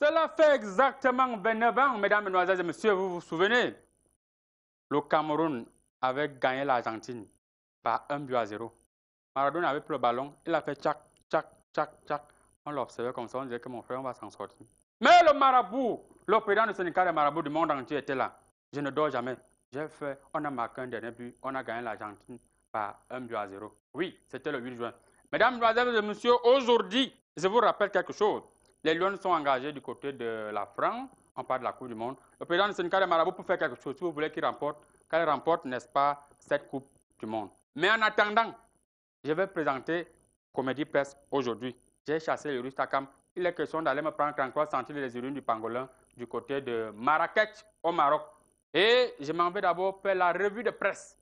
Cela fait exactement 29 ans, mesdames, mesdemoiselles et messieurs, vous vous souvenez? Le Cameroun avait gagné l'Argentine par 1-0. Maradona avait pris le ballon, il a fait tchac, tchac, tchac, tchac. On l'observait comme ça, on disait que mon frère, on va s'en sortir. Mais le marabout, le président du syndicat des marabouts du monde entier était là. Je ne dors jamais. On a marqué un dernier but, on a gagné l'Argentine par 1-0. Oui, c'était le 8 juin. Mesdames, mesdemoiselles et messieurs, aujourd'hui, je vous rappelle quelque chose. Les Lions sont engagés du côté de la France, on parle de la Coupe du Monde. Le président du syndicat des marabouts pour faire quelque chose, si vous voulez qu'il remporte, n'est-ce pas, cette Coupe du Monde. Mais en attendant, je vais présenter Comédie Presse aujourd'hui. J'ai chassé le Rustakam. Il est question d'aller me prendre 33 centimes des urines du pangolin du côté de Marrakech au Maroc. Et je m'en vais d'abord faire la revue de presse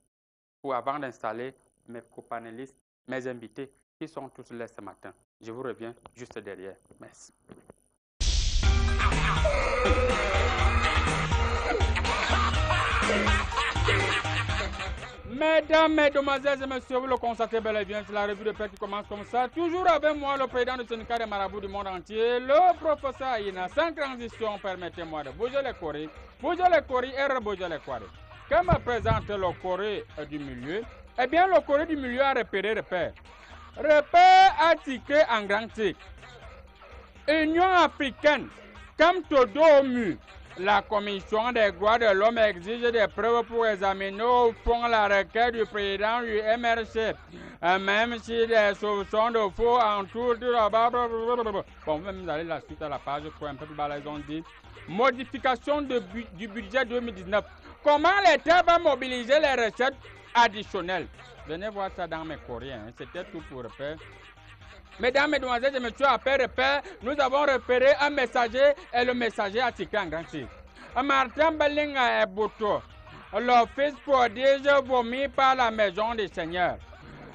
pour avant d'installer mes copanélistes, mes invités qui sont tous là ce matin. Je vous reviens juste derrière. Merci. Mesdames, mesdemoiselles et messieurs, vous le constatez bel et bien, c'est la revue de presse qui commence comme ça. Toujours avec moi, le président du syndicat des marabouts du monde entier, le professeur Aïna. Sans transition, permettez-moi de bouger les coris et rebouger les coris. Que me présente le Corée du milieu? Eh bien, le Corée du milieu a repéré repère. Repère a tiqué en grand tic. Union africaine, comme todo au mur. La Commission des droits de l'homme exige des preuves pour examiner au fond la requête du président du MRC. Même si des soupçons de faux entourent... Bon, vous allez la suite à la page pour un peu plus bas, ils ont dit. Modification du budget 2019. Comment l'État va mobiliser les recettes additionnelles? Venez voir ça dans mes courriers, hein. C'était tout pour repère. Mesdames, mesdemoiselles et messieurs, après repère, nous avons repéré un messager et le messager a tiqué en grand titre. Martin Bellinga et Bouto, l'office prodige vomi par la maison des seigneurs.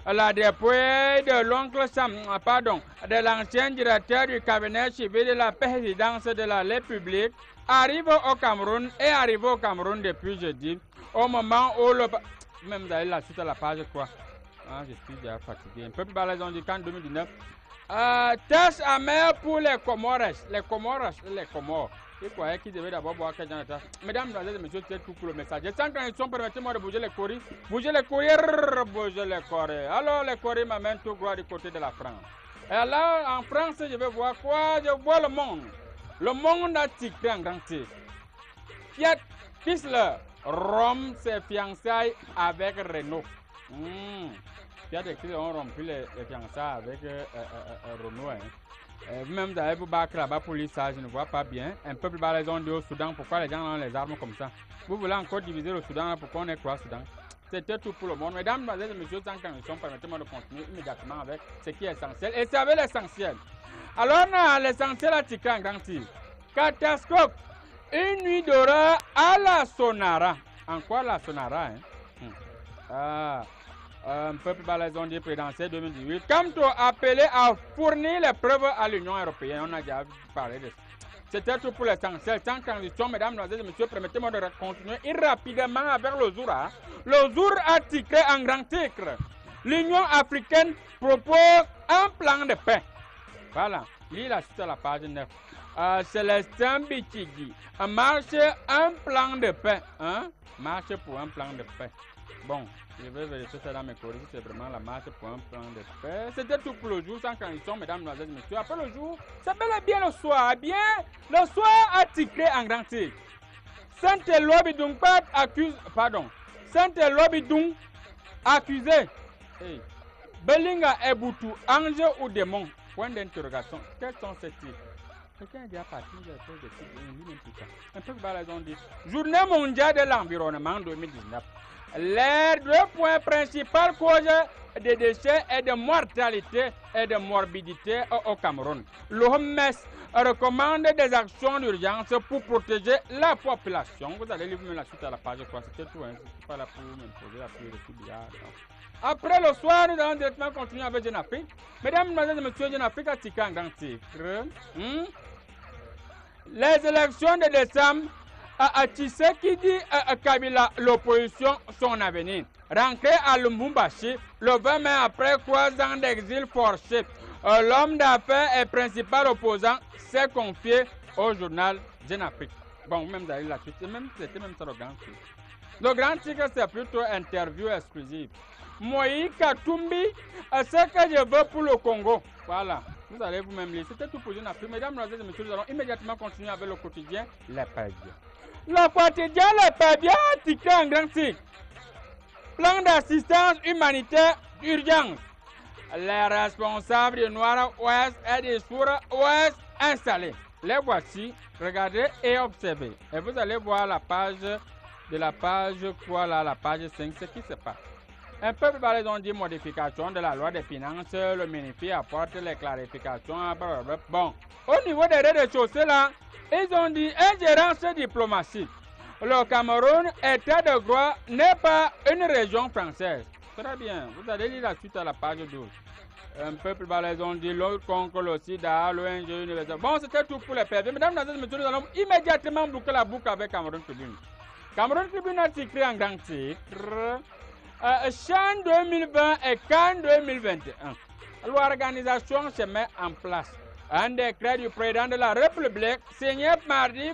La dépouille de l'oncle Sam, de l'ancien directeur du cabinet civil de la présidence de la République, arrive au Cameroun et arrive au Cameroun depuis jeudi, au moment où le... Même vous allez la suite à la page quoi. Ah, je suis déjà fatigué. Un peu plus bas, ils ont dit qu'en 2019, tâche amère pour les Comores. Les Comores. Ils croyaient qu'ils devaient d'abord boire quelqu'un de tasse. Mesdames, mesdemoiselles et messieurs, c'est tout pour le message. Sans transition, permettez-moi de bouger les courriers. Bouger les courriers, bouger les courriers. Alors, les courriers m'amènent tout droit du côté de la France. Et là, en France, je vais voir quoi? Je vois le monde. Le monde a tiqué en grand titre. Fiat Chrysler rompt ses fiançailles avec Renault. Fiat et Chrysler ont rompu les fiançailles avec Renault. Vous-même, vous avez vous battre là-bas pour lire ça, je ne vois pas bien. Un peu plus bas, les ont dit au Soudan, pourquoi les gens ont les armes comme ça? Vous voulez encore diviser le Soudan, pourquoi on est quoi au Soudan? C'était tout pour le monde. Mesdames, mesdemoiselles et messieurs, sans transition, permettez-moi de continuer immédiatement avec ce qui est essentiel. Et c'est avec l'essentiel. Alors, l'essentiel a tiqué en grand tir. Catastrophe. Une nuit d'horreur à la Sonara. En quoi la Sonara, hein? Un peu plus bas, les ondes présidentielles 2018. Quant à appelé à fournir les preuves à l'Union européenne, on a déjà parlé de ça. C'était tout pour l'essentiel. Sans transition, mesdames, mesdemoiselles et messieurs, permettez-moi de continuer rapidement avec le jour. Le jour a tiqué en grand titre. L'Union africaine propose un plan de paix. Voilà, lis la suite à la page 9. Célestin Bichigi, marche un plan de paix. Marche pour un plan de paix. Bon, je vais vérifier ça dans mes courriers, c'est vraiment la marche pour un plan de paix. C'était tout pour le jour, sans transition, mesdames, mesdemoiselles et messieurs. Après le jour, c'est bel et bien le soir. Bien, le soir a tiqué en grand titre. Saint-Éloi Bidung accuse, Saint-Éloi Bidung accusé. Hey. Bellinga et Boutou, ange ou démon? Point d'interrogation. Quels sont ces titres? Quelqu'un est déjà parti, un peu bas, ils ont dit. Journée mondiale de l'environnement 2019. Les deux points principaux causes de décès et de mortalité et de morbidité au Cameroun. L'OMS recommande des actions d'urgence pour protéger la population. Vous allez lire la suite à la page, quoi. C'était tout, hein. Je suis pas là pour m'imposer la pluie de tout bien. Après le soir, nous allons directement continuer avec Jeune Afrique. Mesdames, mesdemoiselles et messieurs, Jeune Afrique a tiqué en grand titre. Les élections de décembre, Tshisekedi Kabila, l'opposition, son avenir. Rentré à Lubumbashi, le 20 mai après 3 ans d'exil forcé, l'homme d'affaires et principal opposant s'est confié au journal Jeune Afrique. Bon, même d'ailleurs la suite, c'était même ça le grand titre. Le grand titre, c'est plutôt interview exclusive. Moïse Katumbi, ce que je veux pour le Congo. Voilà, vous allez vous-même lire. C'était tout pour Jeune Afrique. Mesdames, Mesdemoiselles et Messieurs, nous allons immédiatement continuer avec le quotidien Les Pages. Le quotidien Les Pages a titré un grand titre. Plan d'assistance humanitaire d'urgence. Les responsables du Nord-Ouest et du Sud-Ouest installés. Les voici, regardez et observez. Et vous allez voir la page, de la page quoi là, la page 5, ce qui se passe. Un peu plus bas, ils ont dit modification de la loi des finances, le ministère apporte les clarifications. Bon, au niveau des rez-de-chaussée là, ils ont dit ingérence diplomatique. Le Cameroun, État de droit, n'est pas une région française. Très bien, vous allez lire la suite à la page 12. Un peu plus bas, ils ont dit l'autre contre le sida, l'ONG universel. Bon, c'était tout pour les PV. Mesdames, Messieurs, nous allons immédiatement boucler la boucle avec Cameroun Tribune. Cameroun Tribune a écrit en grand titre Chan 2020 et Can 2021. L'organisation se met en place. Un décret du président de la République signé mardi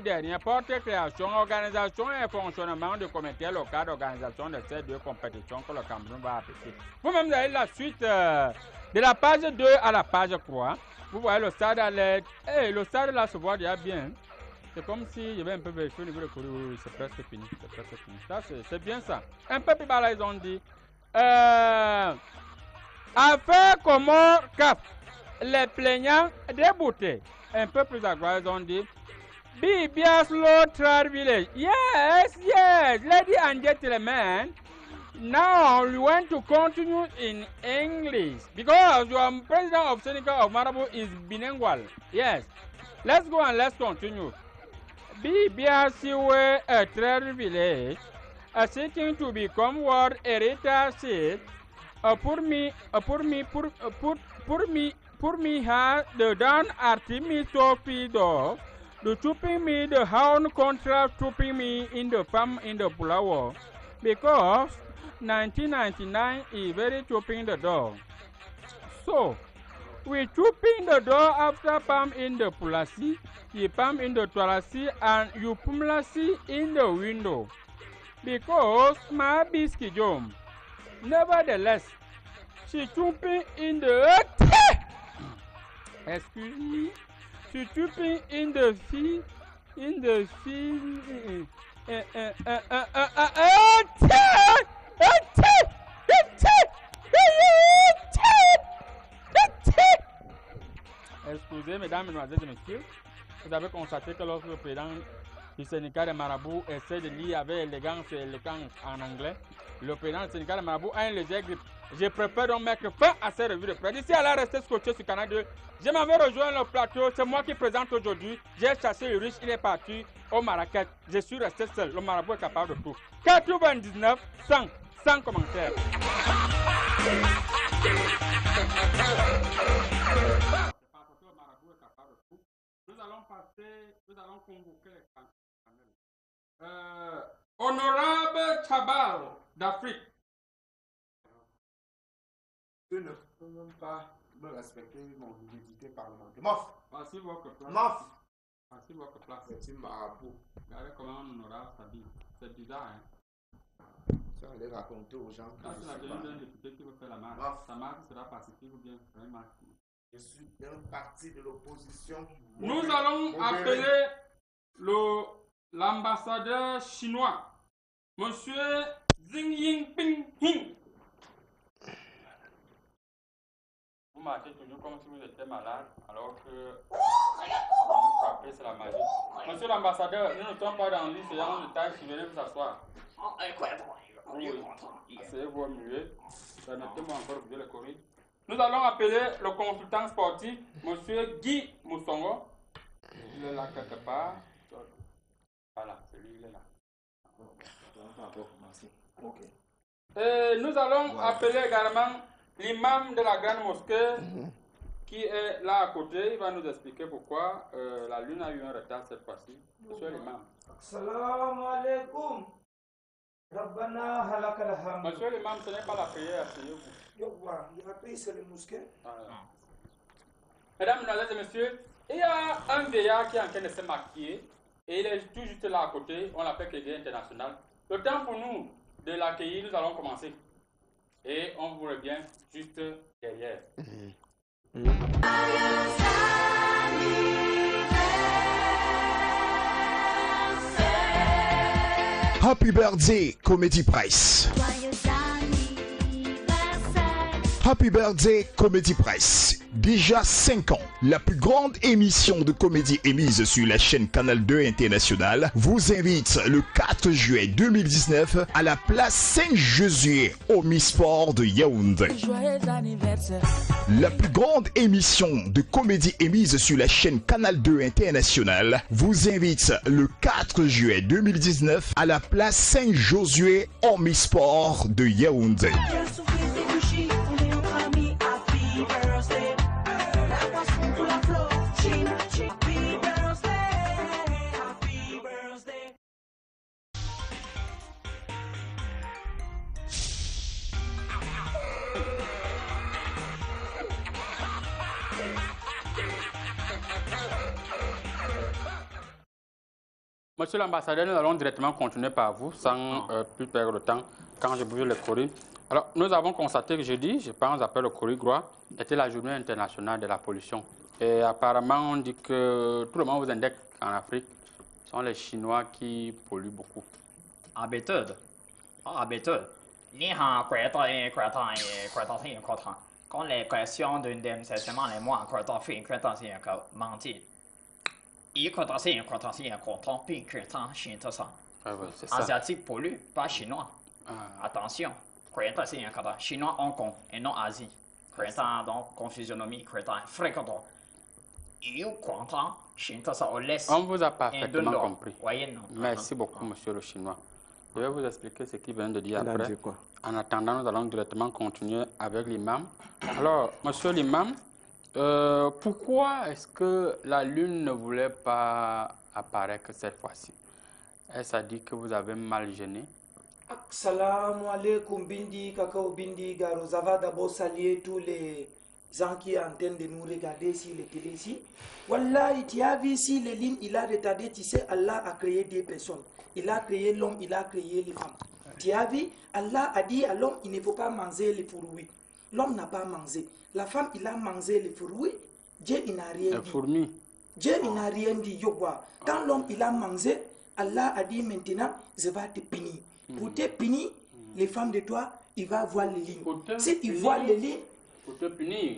dernier porte création, organisation et fonctionnement du comité local d'organisation de ces deux compétitions que le Cameroun va appliquer. Vous-même, vous avez la suite de la page 2 à la page 3. Vous voyez le stade à l'aide. Et le stade là se voit déjà bien. C'est comme si il y avait un peu vérifié au niveau de courir. Oui, c'est presque fini. C'est presque fini. Ça, c'est bien ça. Un peu plus bas là, ils ont dit. Affaire Comore Cap. Les plaignants déboutés. Un peu plus à droite, ils ont dit. Bibias Low Village. Yes, ladies and gentlemen. Now we want to continue in English because your president of Senegal of Marabout is bilingual. Yes. Let's go and let's continue. BBRCW a trade village seeking to become world heritage site pour me has the down Artemis Torpedo the trooping me the hound contract trooping me in the farm in the flower because 1999 is very trooping the door. So we trooping the door after palm in the pulasi, you palm in the toilasi, and you pumlasi in the window. Because my biscuit jump. Nevertheless, she trooping in the excuse me, she trooping in the field, Excusez, mesdames, mesdemoiselles et messieurs, vous avez constaté que lorsque le président du syndicat des marabouts essaie de lire avec élégance et élégance en anglais, le président du syndicat des marabouts a un léger grippe. Je préfère donc mettre fin à cette revue de presse. D'ici à là, restez scotché sur Canal 2. Je m'en vais rejoindre le plateau. C'est moi qui présente aujourd'hui. J'ai chassé le riche, il est parti au Marrakech. Je suis resté seul. Le marabout est capable de tout. 99, 100, sans commentaire. Nous allons convoquer les candidats. Honorable Chabal d'Afrique. Je ne peux même pas me respecter mon humilité parlementaire. Mof! Voici votre place. Mof! Voici votre place. C'est un marabout. Regardez comment un honorable s'habille. C'est bizarre, hein? Tu vas aller raconter aux gens que là, c'est la tenue d'un député qui veut faire la marche. Mof. Sa marche sera pacifique ou bien une marche. Je suis un parti de l'opposition. Nous allons appeler l'ambassadeur chinois, Monsieur Xi Jinping. Vous marchez toujours comme si vous étiez malade, alors que vous frappez, c'est la magie. Monsieur l'ambassadeur, nous ne sommes pas dans une séance de tâche, venez vous asseoir. Asseyez-vous au milieu. Permettez-moi encore de vous le corriger. Nous allons appeler le consultant sportif, Monsieur Guy Moussongo. Il est là quelque part. Voilà, c'est lui, il est là. Et nous allons appeler également l'imam de la grande mosquée qui est là à côté. Il va nous expliquer pourquoi la lune a eu un retard cette fois-ci. Monsieur l'imam. Assalamu alaikum. Rabbana halakal hamd. Monsieur l'imam, ce n'est pas la prière, asseyez-vous. La prière, c'est le mosquée. Mesdames, Mesdemoiselles et Messieurs, il y a un vieillard qui est en train de se maquiller et il est tout juste là à côté. On l'appelle Crédit International. Le temps pour nous de l'accueillir, nous allons commencer. Et on vous revient juste derrière. Happy birthday, Comedy Price. Happy birthday, Comedy Price. Déjà 5 ans, la plus grande émission de comédie émise sur la chaîne Canal 2 International vous invite le 4 juillet 2019 à la place Saint-Josué au Omnisport de Yaoundé. La plus grande émission de comédie émise sur la chaîne Canal 2 International vous invite le 4 juillet 2019 à la place Saint-Josué au Omnisport de Yaoundé. Monsieur l'ambassadeur, nous allons directement continuer par vous, sans plus perdre de temps, quand je bouge le courrier. Alors, nous avons constaté que jeudi, je pense, après le courrier Groix, était la journée internationale de la pollution. Et apparemment, on dit que tout le monde vous indique qu'en Afrique, ce sont les Chinois qui polluent beaucoup. Habitude. Quand les questions d'une démocratie, les mois, mentir. Asiatique pollue, pas chinois. Attention, chinois Hong Kong et non Asie. Donc, confusionnomie, fréquentant. On vous a parfaitement compris. Merci beaucoup, monsieur le Chinois. Je vais vous expliquer ce qu'il vient de dire après. En attendant, nous allons directement continuer avec l'imam. Alors, monsieur l'imam, pourquoi est-ce que la Lune ne voulait pas apparaître cette fois-ci? Est-ce à dire que vous avez mal gêné? Assalamu alaikum Bindi, Kakao Bindi, Garo. Ça va d'abord saluer tous les gens qui sont en train de nous regarder sur les télé ici. Wallah, tu as vu ici les lignes, il a retardé, tu sais, Allah a créé des personnes. Il a créé l'homme, il a créé les femmes. Tu as vu, Allah a dit à l'homme, il ne faut pas manger les fruits. L'homme n'a pas mangé. La femme, il a mangé les fruits. Dieu, il n'a rien dit. Dieu, il n'a rien dit. Quand l'homme, il a mangé, Allah a dit maintenant, je vais te punir. Pour te punir, les femmes de toi, il va voir les lignes. Si il voit les lignes, pour te punir.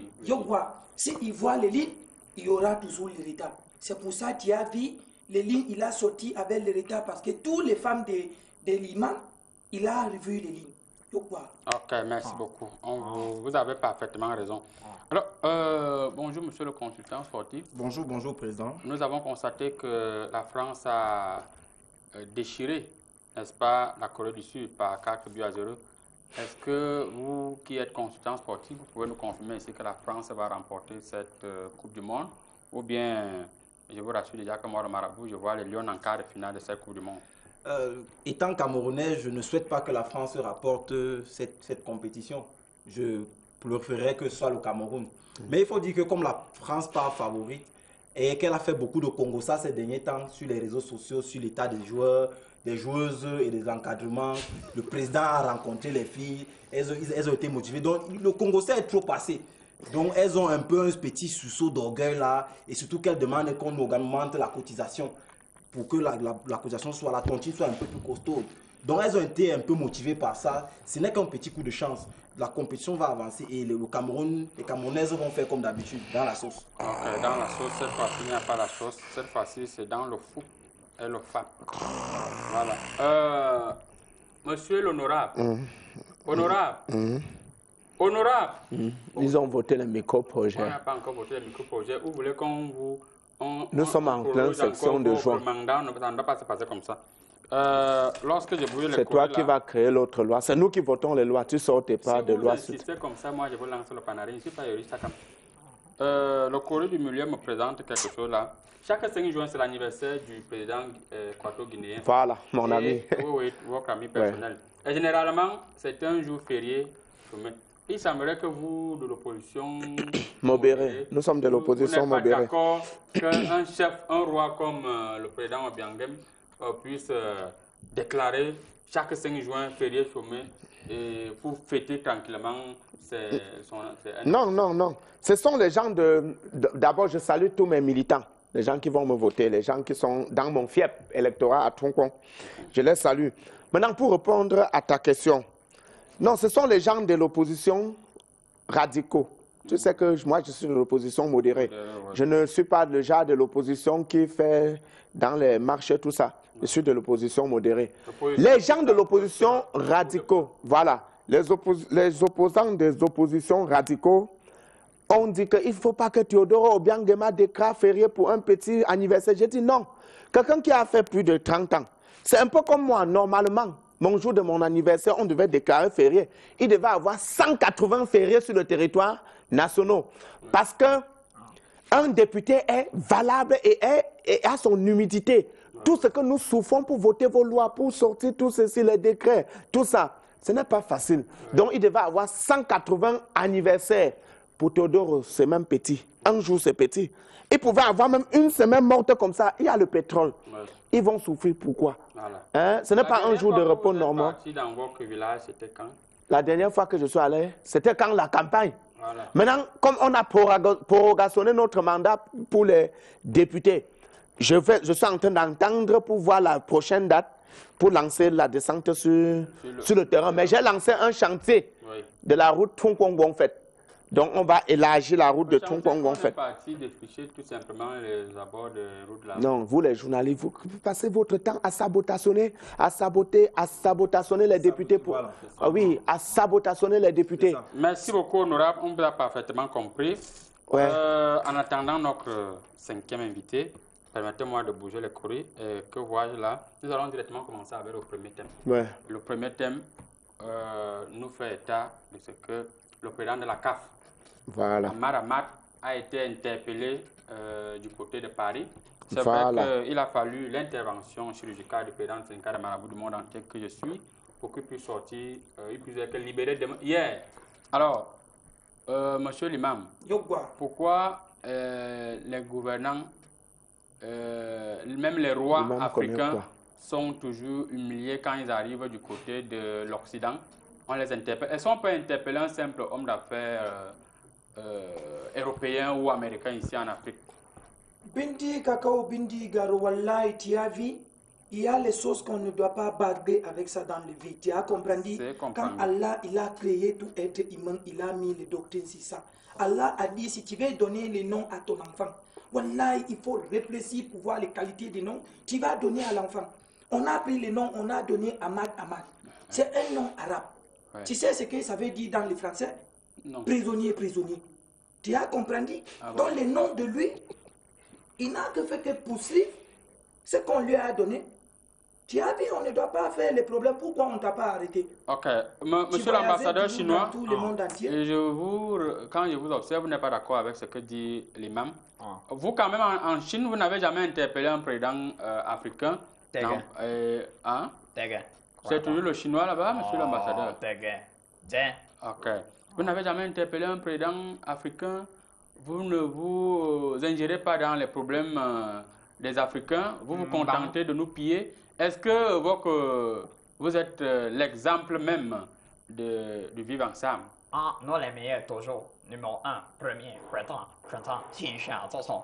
Si il voit les lignes, il y aura toujours le retard. C'est pour ça qu'il a vu les lignes, il a sorti avec le retard parce que toutes les femmes de l'imam, il a revu les lignes. Ok, merci beaucoup. Vous avez parfaitement raison. Alors, bonjour, monsieur le consultant sportif. Bonjour, bonjour, président. Nous avons constaté que la France a déchiré, n'est-ce pas, la Corée du Sud par 4-0. Est-ce que vous, qui êtes consultant sportif, vous pouvez nous confirmer ici que la France va remporter cette Coupe du Monde? Ou bien, je vous rassure déjà que moi, le marabout, je vois les Lions en quart de finale de cette Coupe du Monde. Étant camerounais, je ne souhaite pas que la France rapporte cette compétition. Je préférerais que ce soit le Cameroun. Mais il faut dire que comme la France part favorite et qu'elle a fait beaucoup de Congossa ces derniers temps sur les réseaux sociaux, sur l'état des joueurs, des joueuses et des encadrements, le président a rencontré les filles, elles ont été motivées. Donc le Congossa est trop passé. Donc elles ont un peu un petit sursaut d'orgueil là et surtout qu'elles demandent qu'on augmente la cotisation. Pour que la cotisation soit, la tontine soit un peu plus costaud. Donc elles ont été un peu motivées par ça. Ce n'est qu'un petit coup de chance. La compétition va avancer et le Cameroun, les Camerounaises vont faire comme d'habitude, dans la sauce. Okay, dans la sauce, cette fois-ci, il n'y a pas la sauce. Cette fois-ci, c'est dans le fou et le FAP. Voilà. Monsieur l'honorable. Honorable. Honorable. Ils ont voté le micro-projet. On n'a pas encore voté le micro-projet. Vous voulez qu'on vous... Nous sommes en pleine section de juin. Ça ne doit pas se passer comme ça. Lorsque je bouge les c'est toi qui vas créer l'autre loi. C'est nous qui votons les lois. Tu sortes pas de loi. Si c'est comme ça, moi je veux lancer le panarin. Je ne suis pas juriste. Le courrier du milieu me présente quelque chose là. Chaque 5 juin, c'est l'anniversaire du président équato-guinéen. Voilà, mon ami. Oui, votre ami personnel. Ouais. Et généralement, c'est un jour férié. Il semblerait que vous, de l'opposition Modérée. Nous sommes de l'opposition modérée. Vous n'êtes pas d'accord qu'un chef, un roi comme le président Obiangem puisse déclarer chaque 5 juin férié chômé et pour fêter tranquillement Non, non, non. Ce sont les gens de... D'abord, je salue tous mes militants, les gens qui vont me voter, les gens qui sont dans mon fief électoral à Troncon. Je les salue. Maintenant, pour répondre à ta question, non, ce sont les gens de l'opposition radicaux. Tu sais que moi, je suis de l'opposition modérée. Je ne suis pas le genre de l'opposition qui fait dans les marchés, tout ça. Je suis de l'opposition modérée. Les gens de l'opposition radicaux, voilà, les opposants des oppositions radicaux ont dit qu'il ne faut pas que Théodore Obiangema déclare férié pour un petit anniversaire. J'ai dit non. Quelqu'un qui a fait plus de 30 ans, c'est un peu comme moi, normalement. Mon jour de mon anniversaire, on devait déclarer férié. Il devait avoir 180 fériés sur le territoire national. Parce qu'un député est valable et a son humidité. Tout ce que nous souffrons pour voter vos lois, pour sortir tout ceci, les décrets, tout ça, ce n'est pas facile. Donc, il devait avoir 180 anniversaires. Pour Théodore, c'est même petit. Un jour, c'est petit. Ils pouvaient avoir même une semaine morte comme ça. Il y a le pétrole. Ils vont souffrir. Pourquoi? Voilà. Hein? Ce n'est pas un jour de repos normal. Dans votre village, c'était quand? La dernière fois que je suis allé, c'était quand la campagne. Voilà. Maintenant, comme on a prorogationné notre mandat pour les députés, je suis en train d'entendre pour voir la prochaine date pour lancer la descente sur le terrain. Mais j'ai lancé un chantier de la route Troncon-Gonfet. Donc, on va élargir la route de Troncon-Gonfet. Parti défricher tout simplement les abords de route de la route. Non, vous les journalistes, vous passez votre temps à sabotationner, les députés. Pour... Ah oui, à sabotationner les députés. Merci beaucoup, honorable. On vous a parfaitement compris. Ouais. En attendant notre 5e invité, permettez-moi de bouger les courriers. Que vois-je là? Nous allons directement commencer avec le premier thème. Ouais. Le premier thème nous fait état de ce que le président de la CAF, voilà, Amar a été interpellé du côté de Paris. C'est vrai qu'il a fallu l'intervention chirurgicale du président de Sénégal Marabout du monde entier que je suis pour qu'il puisse sortir, il puisse être libéré hier. Alors, monsieur l'imam, pourquoi les gouvernants, même les rois africains, sont toujours humiliés quand ils arrivent du côté de l'Occident? On les interpelle. Est-ce qu'on peut interpeller un simple homme d'affaires européen ou américain ici en Afrique? Bindi Kakao, Bindi Garo, Wallahi, tu as vu, il y a les choses qu'on ne doit pas barder avec ça dans le vide. Tu as compris? Quand Allah il a créé tout être humain, il a mis les doctrines sur ça. Allah a dit, si tu veux donner les noms à ton enfant, Wallahi, il faut réfléchir pour voir les qualités des noms. Tu vas donner à l'enfant. On a pris les noms, on a donné Ahmad. C'est un nom arabe. Ouais. Tu sais ce que ça veut dire dans le français? Non. Prisonnier. Tu as compris? Donc le nom de lui, il n'a que fait que poursuivre ce qu'on lui a donné. Tu as vu, on ne doit pas faire les problèmes. Pourquoi on ne t'a pas arrêté? Ok. Monsieur l'ambassadeur chinois, tout le monde entier. Quand je vous observe, vous n'êtes pas d'accord avec ce que dit l'imam. Vous, quand même, en Chine, vous n'avez jamais interpellé un président africain. C'est toujours le chinois là-bas, monsieur l'ambassadeur? Ok. Vous n'avez jamais interpellé un président africain? Vous ne vous ingérez pas dans les problèmes des Africains? Vous vous contentez de nous piller? Est-ce que vous êtes l'exemple même de vivre ensemble? Nous les meilleurs toujours. Numéro 1, premier, printemps, tiens, de toute façon,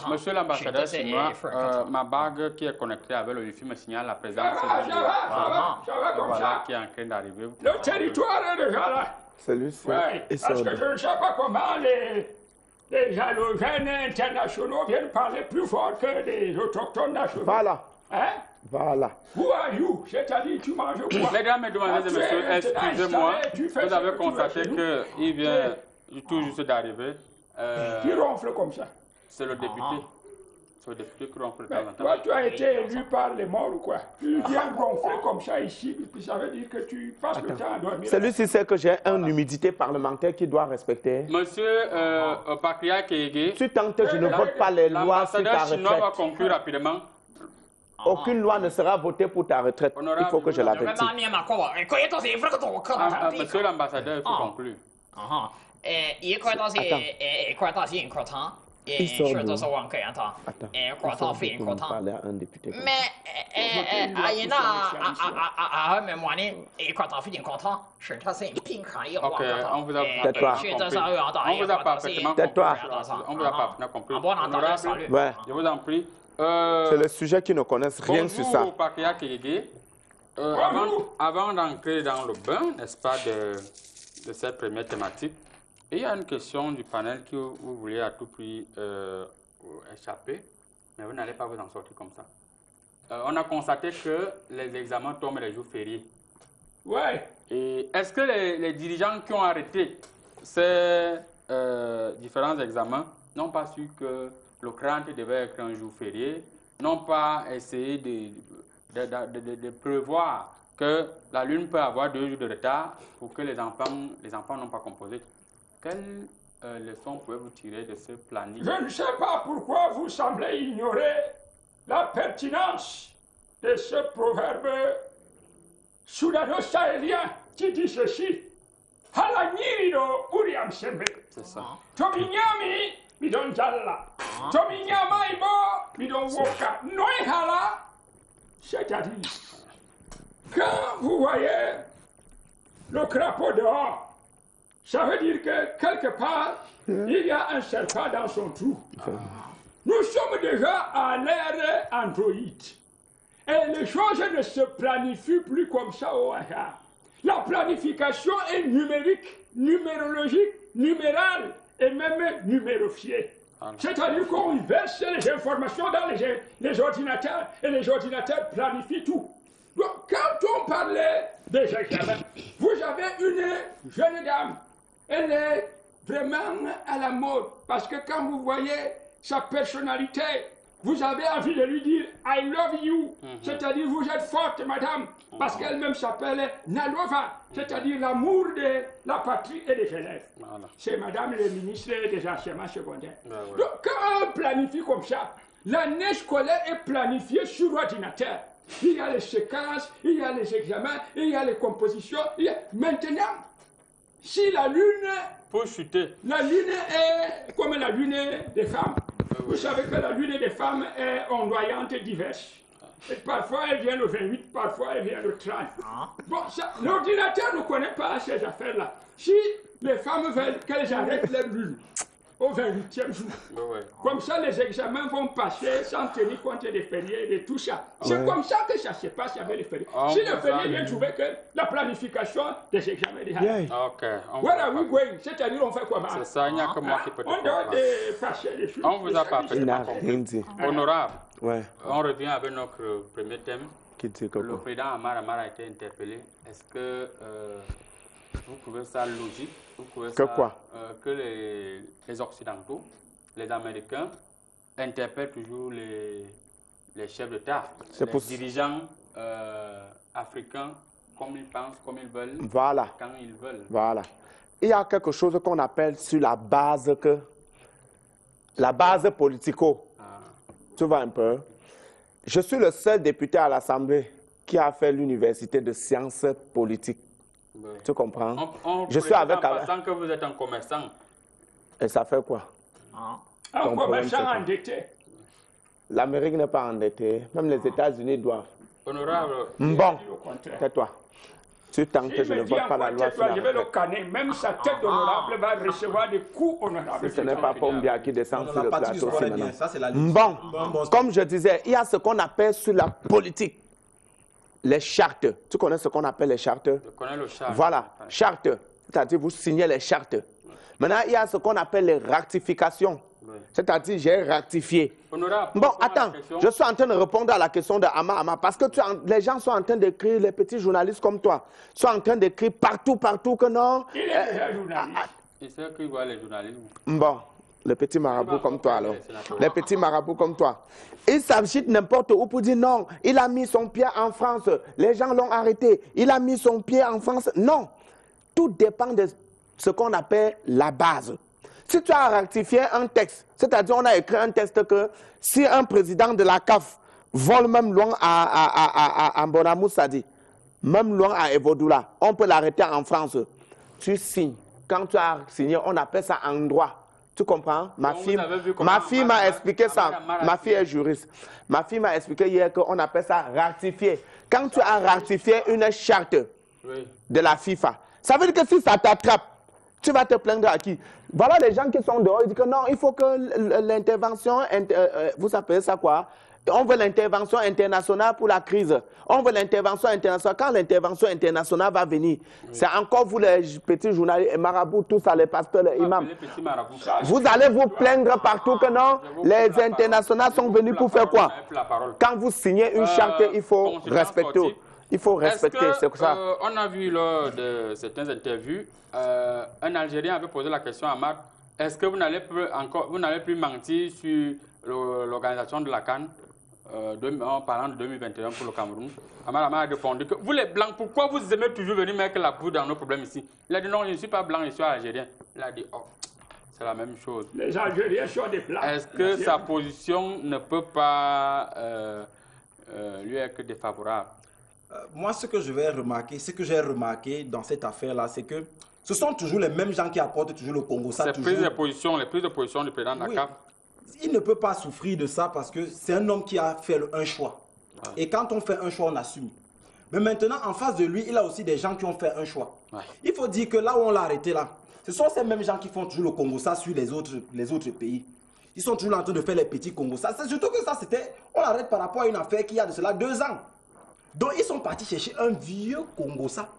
Monsieur l'ambassadeur chinois, ma bague qui est connectée avec le Wi-Fi me signale la présence voilà qui est en train d'arriver. Le territoire est déjà là. Celui-ci. Parce que je ne sais pas comment les halogènes internationaux viennent parler plus fort que les autochtones nationaux. Voilà. Hein? Voilà. Who are you? C'est-à-dire, tu manges quoi? Mesdames, Mesdemoiselles et Messieurs, excusez-moi, vous avez constaté qu'il vient tout juste d'arriver. Qui ronfle comme ça? C'est le député. C'est des députés qui ronflent de temps en temps. Toi, tu as été élu par les morts ou quoi? Tu viens ronfler comme ça ici, puis ça veut dire que tu passes le temps à dormir. Celui-ci sait que j'ai une humidité parlementaire qui doit respecter. Monsieur Bakria Kege, Tu tant que je ne vote pas les lois sur ta l'ambassadeur chinois va retraite, conclure rapidement. aucune loi ne sera votée pour ta retraite. Il faut que je l'avertisse. Monsieur l'ambassadeur, il faut conclure. Il sort de... Attends, il faut parler à un député. Ok, on vous a parfaitement compris. Tais-toi. On vous a parfaitement compris. Honorable, Ouais. je vous en prie. C'est le sujet qui ne connaissent rien sur ça. Bonjour, Bakria Kege. Avant d'entrer dans le bain, n'est-ce pas, de cette première thématique, il y a une question du panel que vous voulez à tout prix échapper, mais vous n'allez pas vous en sortir comme ça. On a constaté que les examens tombent les jours fériés. Ouais. Et est-ce que les dirigeants qui ont arrêté ces différents examens n'ont pas su que le 30 devait être un jour férié, n'ont pas essayé de prévoir que la Lune peut avoir 2 jours de retard pour que les enfants n'ont pas composé? Quelles leçons pouvez-vous tirer de ce planning? Je ne sais pas pourquoi vous semblez ignorer la pertinence de ce proverbe soudano-sahélien qui dit ceci. Halanyirido uriam sembe. C'est ça. Tominyami midon jalla. Tominyama ibo midon woka. Noehala. C'est-à-dire, quand vous voyez le crapaud dehors, ça veut dire que quelque part, il y a un serpent dans son trou. Nous sommes déjà à l'ère Android. Et les choses ne se planifient plus comme ça au hasard. La planification est numérique, numérologique, numérale et même numérofiée. C'est-à-dire qu'on verse les informations dans les ordinateurs et les ordinateurs planifient tout. Donc, quand on parlait des examens, vous avez une jeune dame. Elle est vraiment à la mode parce que quand vous voyez sa personnalité, vous avez envie de lui dire « I love you », c'est-à-dire vous êtes forte, madame, parce qu'elle-même s'appelle Nalova, c'est-à-dire l'amour de la patrie et des élèves. Voilà. C'est madame le ministre des enseignements secondaires. Ouais. Donc quand on planifie comme ça, l'année scolaire est planifiée sur ordinateur. Il y a les séquences, il y a les examens, il y a les compositions. Maintenant, si la Lune... Pour chuter. La Lune est comme la Lune des femmes. Vous savez que la Lune des femmes est ondoyante et diverse. Et parfois, elle vient le 28, parfois, elle vient le 30. Bon, l'ordinateur ne connaît pas ces affaires-là. Si les femmes veulent qu'elles arrêtent leur Lune au 28e jour, comme ça, les examens vont passer sans tenir compte des fériés et de tout ça. C'est comme ça que ça se passe avec les fériés. Si les fériés viennent trouver que la planification des examens est déjà... Ok. Voilà, oui, c'est-à-dire on fait comment? C'est ça, il n'y a que moi qui peux te On doit passer les choses. On vous a parfaitement compris. Honorable, ouais. On revient avec notre premier thème. Qui dit que le président Amar a été interpellé. Est-ce que vous trouvez ça logique? Vous trouvez que ça, quoi que les Occidentaux, les Américains, interpellent toujours les chefs d'État, les dirigeants africains, comme ils pensent, comme ils veulent, voilà. Quand ils veulent. Voilà. Il y a quelque chose qu'on appelle sur la base politico. Tu vois un peu? Je suis le seul député à l'Assemblée qui a fait l'université de sciences politiques. Oui. Tu comprends? Je suis avec... Pensant que vous êtes un commerçant. Et ça fait quoi? Un commerçant endetté. L'Amérique n'est pas endettée. Même les États-Unis doivent. Honorable. Bon, tais-toi. Tu tentes que je ne vote pas la loi. Je vais le canner. Même sa tête d'honorable va recevoir des coups honorables. Ce n'est pas Pombia qui descend sur le plateau. Bon, comme je disais, il y a ce qu'on appelle sur la politique les chartes. Tu connais ce qu'on appelle les chartes? Je connais le charte. Voilà, chartes. C'est-à-dire vous signez les chartes. Maintenant, il y a ce qu'on appelle les rectifications. Oui. C'est-à-dire j'ai rectifié. Honorable, bon, attends, je suis en train de répondre à la question de Ama parce que les gens sont en train d'écrire, les petits journalistes comme toi, sont en train d'écrire partout que non. Il est déjà journaliste. Il sait qu'il voit les journalistes. Bon, Les petits marabouts comme toi, alors. Les petits marabouts comme toi. Ils s'agitent n'importe où pour dire non, il a mis son pied en France, les gens l'ont arrêté, il a mis son pied en France. Non. Tout dépend de ce qu'on appelle la base. Si tu as rectifié un texte, c'est-à-dire on a écrit un texte que si un président de la CAF vole même loin à Mbonamou Sadi, même loin à Evodoula, on peut l'arrêter en France. Tu signes. Quand tu as signé, on appelle ça en droit. Tu comprends? Ma fille m'a expliqué ça. Ma fille est juriste. Ma fille m'a expliqué hier qu'on appelle ça ratifier. Quand tu as ratifié une charte de la FIFA, ça veut dire que si ça t'attrape, tu vas te plaindre à qui? Voilà les gens qui sont dehors, ils disent que non, il faut que l'intervention, vous appelez ça quoi? On veut l'intervention internationale pour la crise. On veut l'intervention internationale. Quand l'intervention internationale va venir, c'est encore vous les petits journalistes, les marabouts, tous ça, les pasteurs, les imams. Vous allez vous plaindre partout que non, les internationaux sont venus pour faire quoi? Quand vous signez une charte, il faut respecter. Il faut respecter, c'est ça. On a vu lors de certaines interviews, un Algérien avait posé la question à Amad, est-ce que vous n'allez plus mentir sur l'organisation de la CAN en parlant de 2021 pour le Cameroun? Amad a répondu que vous les Blancs, pourquoi vous aimez toujours venir mettre la coupe dans nos problèmes ici? Il a dit non, je ne suis pas blanc, je suis algérien. Il a dit oh, c'est la même chose. Les Algériens sont des Blancs. Est-ce que sa position ne peut pas lui être défavorable? Moi, ce que je vais remarquer, ce que j'ai remarqué dans cette affaire-là, c'est que ce sont toujours les mêmes gens qui apportent toujours le Congo. Les prises de position du président de la CAF. Il ne peut pas souffrir de ça parce que c'est un homme qui a fait un choix. Ouais. Et quand on fait un choix, on assume. Mais maintenant, en face de lui, il a aussi des gens qui ont fait un choix. Ouais. Il faut dire que là où on l'a arrêté, là, ce sont ces mêmes gens qui font toujours le Congo, ça sur les autres pays. Ils sont toujours en train de faire les petits Congos. C'est surtout que ça, c'était, on l'arrête par rapport à une affaire qui a de cela 2 ans. Donc, ils sont partis chercher un vieux Congo, ça,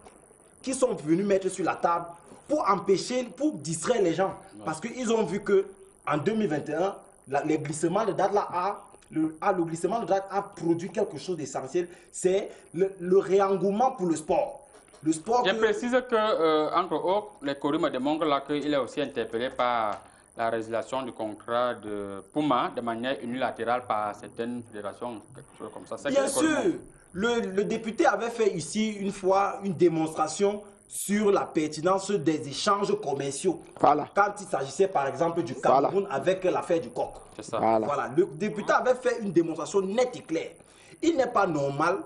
qui sont venus mettre sur la table pour empêcher, pour distraire les gens. Ouais. Parce qu'ils ont vu qu'en 2021, le glissement de date là le glissement de date a produit quelque chose d'essentiel. C'est le réengouement pour le sport. Le sport. Je précise que, entre autres, les Corées me démontrent là qu'il est aussi interpellé par la résiliation du contrat de Puma de manière unilatérale par certaines fédérations, quelque chose comme ça. Bien sûr. Le député avait fait ici une fois une démonstration sur la pertinence des échanges commerciaux. Voilà. Quand il s'agissait par exemple du Cameroun avec l'affaire du coq. C'est ça. Voilà. Le député avait fait une démonstration nette et claire. Il n'est pas normal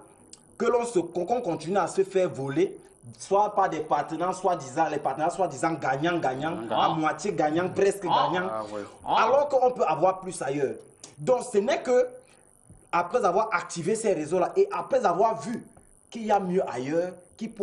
que qu'on continue à se faire voler, soit par des partenaires soi-disant, les partenaires soi-disant gagnants, à moitié gagnants, presque gagnants, alors qu'on peut avoir plus ailleurs. Donc ce n'est que après avoir activé ces réseaux-là et après avoir vu qu'il y a mieux ailleurs,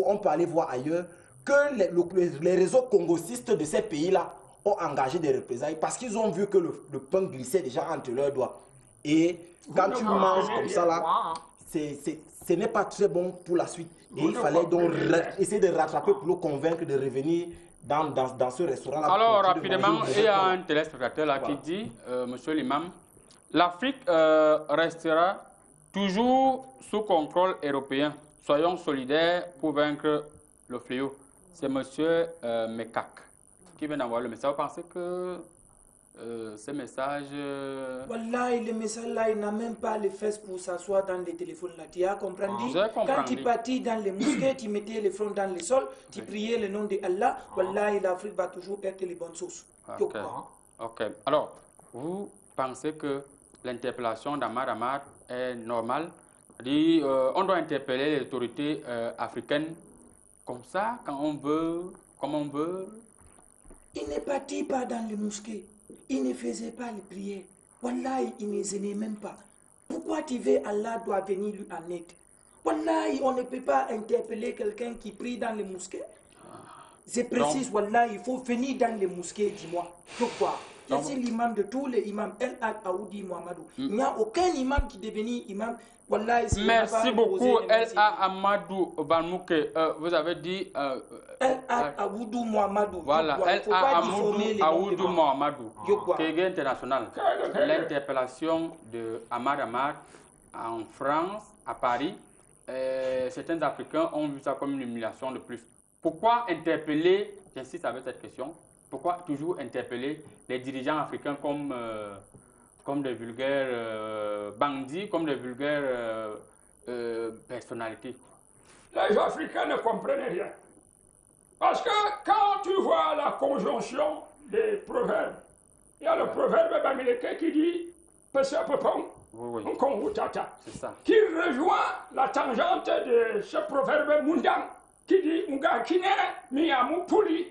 on peut aller voir ailleurs, que les réseaux congosistes de ces pays-là ont engagé des représailles parce qu'ils ont vu que le pain glissait déjà entre leurs doigts. Et quand tu manges comme ça, là, ce n'est pas très bon pour la suite. Et il fallait donc essayer de rattraper pour le convaincre de revenir dans ce restaurant-là. Alors, rapidement, il y a un téléspectateur là qui dit, monsieur l'imam, l'Afrique restera toujours sous contrôle européen. Soyons solidaires pour vaincre le fléau. C'est monsieur Mekak qui vient d'envoyer le message. Vous pensez que ce message... Wallah, le message là, il n'a même pas les fesses pour s'asseoir dans les téléphones là. Tu as compris? Quand tu partis dans les mosquées, tu mettais les fronts dans le sol, tu priais le nom de Allah. Wallah, l'Afrique va toujours être les bonnes sources. Ok. Alors, vous pensez que l'interpellation d'Amad Amad est normale? On doit interpeller les autorités africaines comme ça, quand on veut, comme on veut. Il ne partit pas dans les mosquées. Il ne faisait pas les prières. Wallahi, il ne gênait même pas. Pourquoi tu veux Allah doit venir lui en aide? Wallahi, on ne peut pas interpeller quelqu'un qui prie dans les mosquées. C'est précis, Wallahi, il faut venir dans les mosquées, dis-moi. Pourquoi? Je suis l'imam de tous les imams, El Had Aoudi Mohamedou. Il n'y a aucun imam qui devient imam. Wallahi, merci beaucoup, El Had Amadou Banmouke. Vous avez dit... El Had Aoudou Mohamedou. Voilà, El Had Aoudou Mohamedou. Kégué international. L'interpellation de Amad Amad en France, à Paris, certains Africains ont vu ça comme une humiliation de plus. Pourquoi interpeller, j'insiste avec cette question, pourquoi toujours interpeller les dirigeants africains comme des vulgaires bandits, comme des vulgaires personnalités? Les Africains ne comprennent rien. Parce que quand tu vois la conjonction des proverbes, il y a le proverbe américain qui dit Pesa Popon, qui rejoint la tangente de ce proverbe Mundang qui dit Ngakine Miyamu Puli.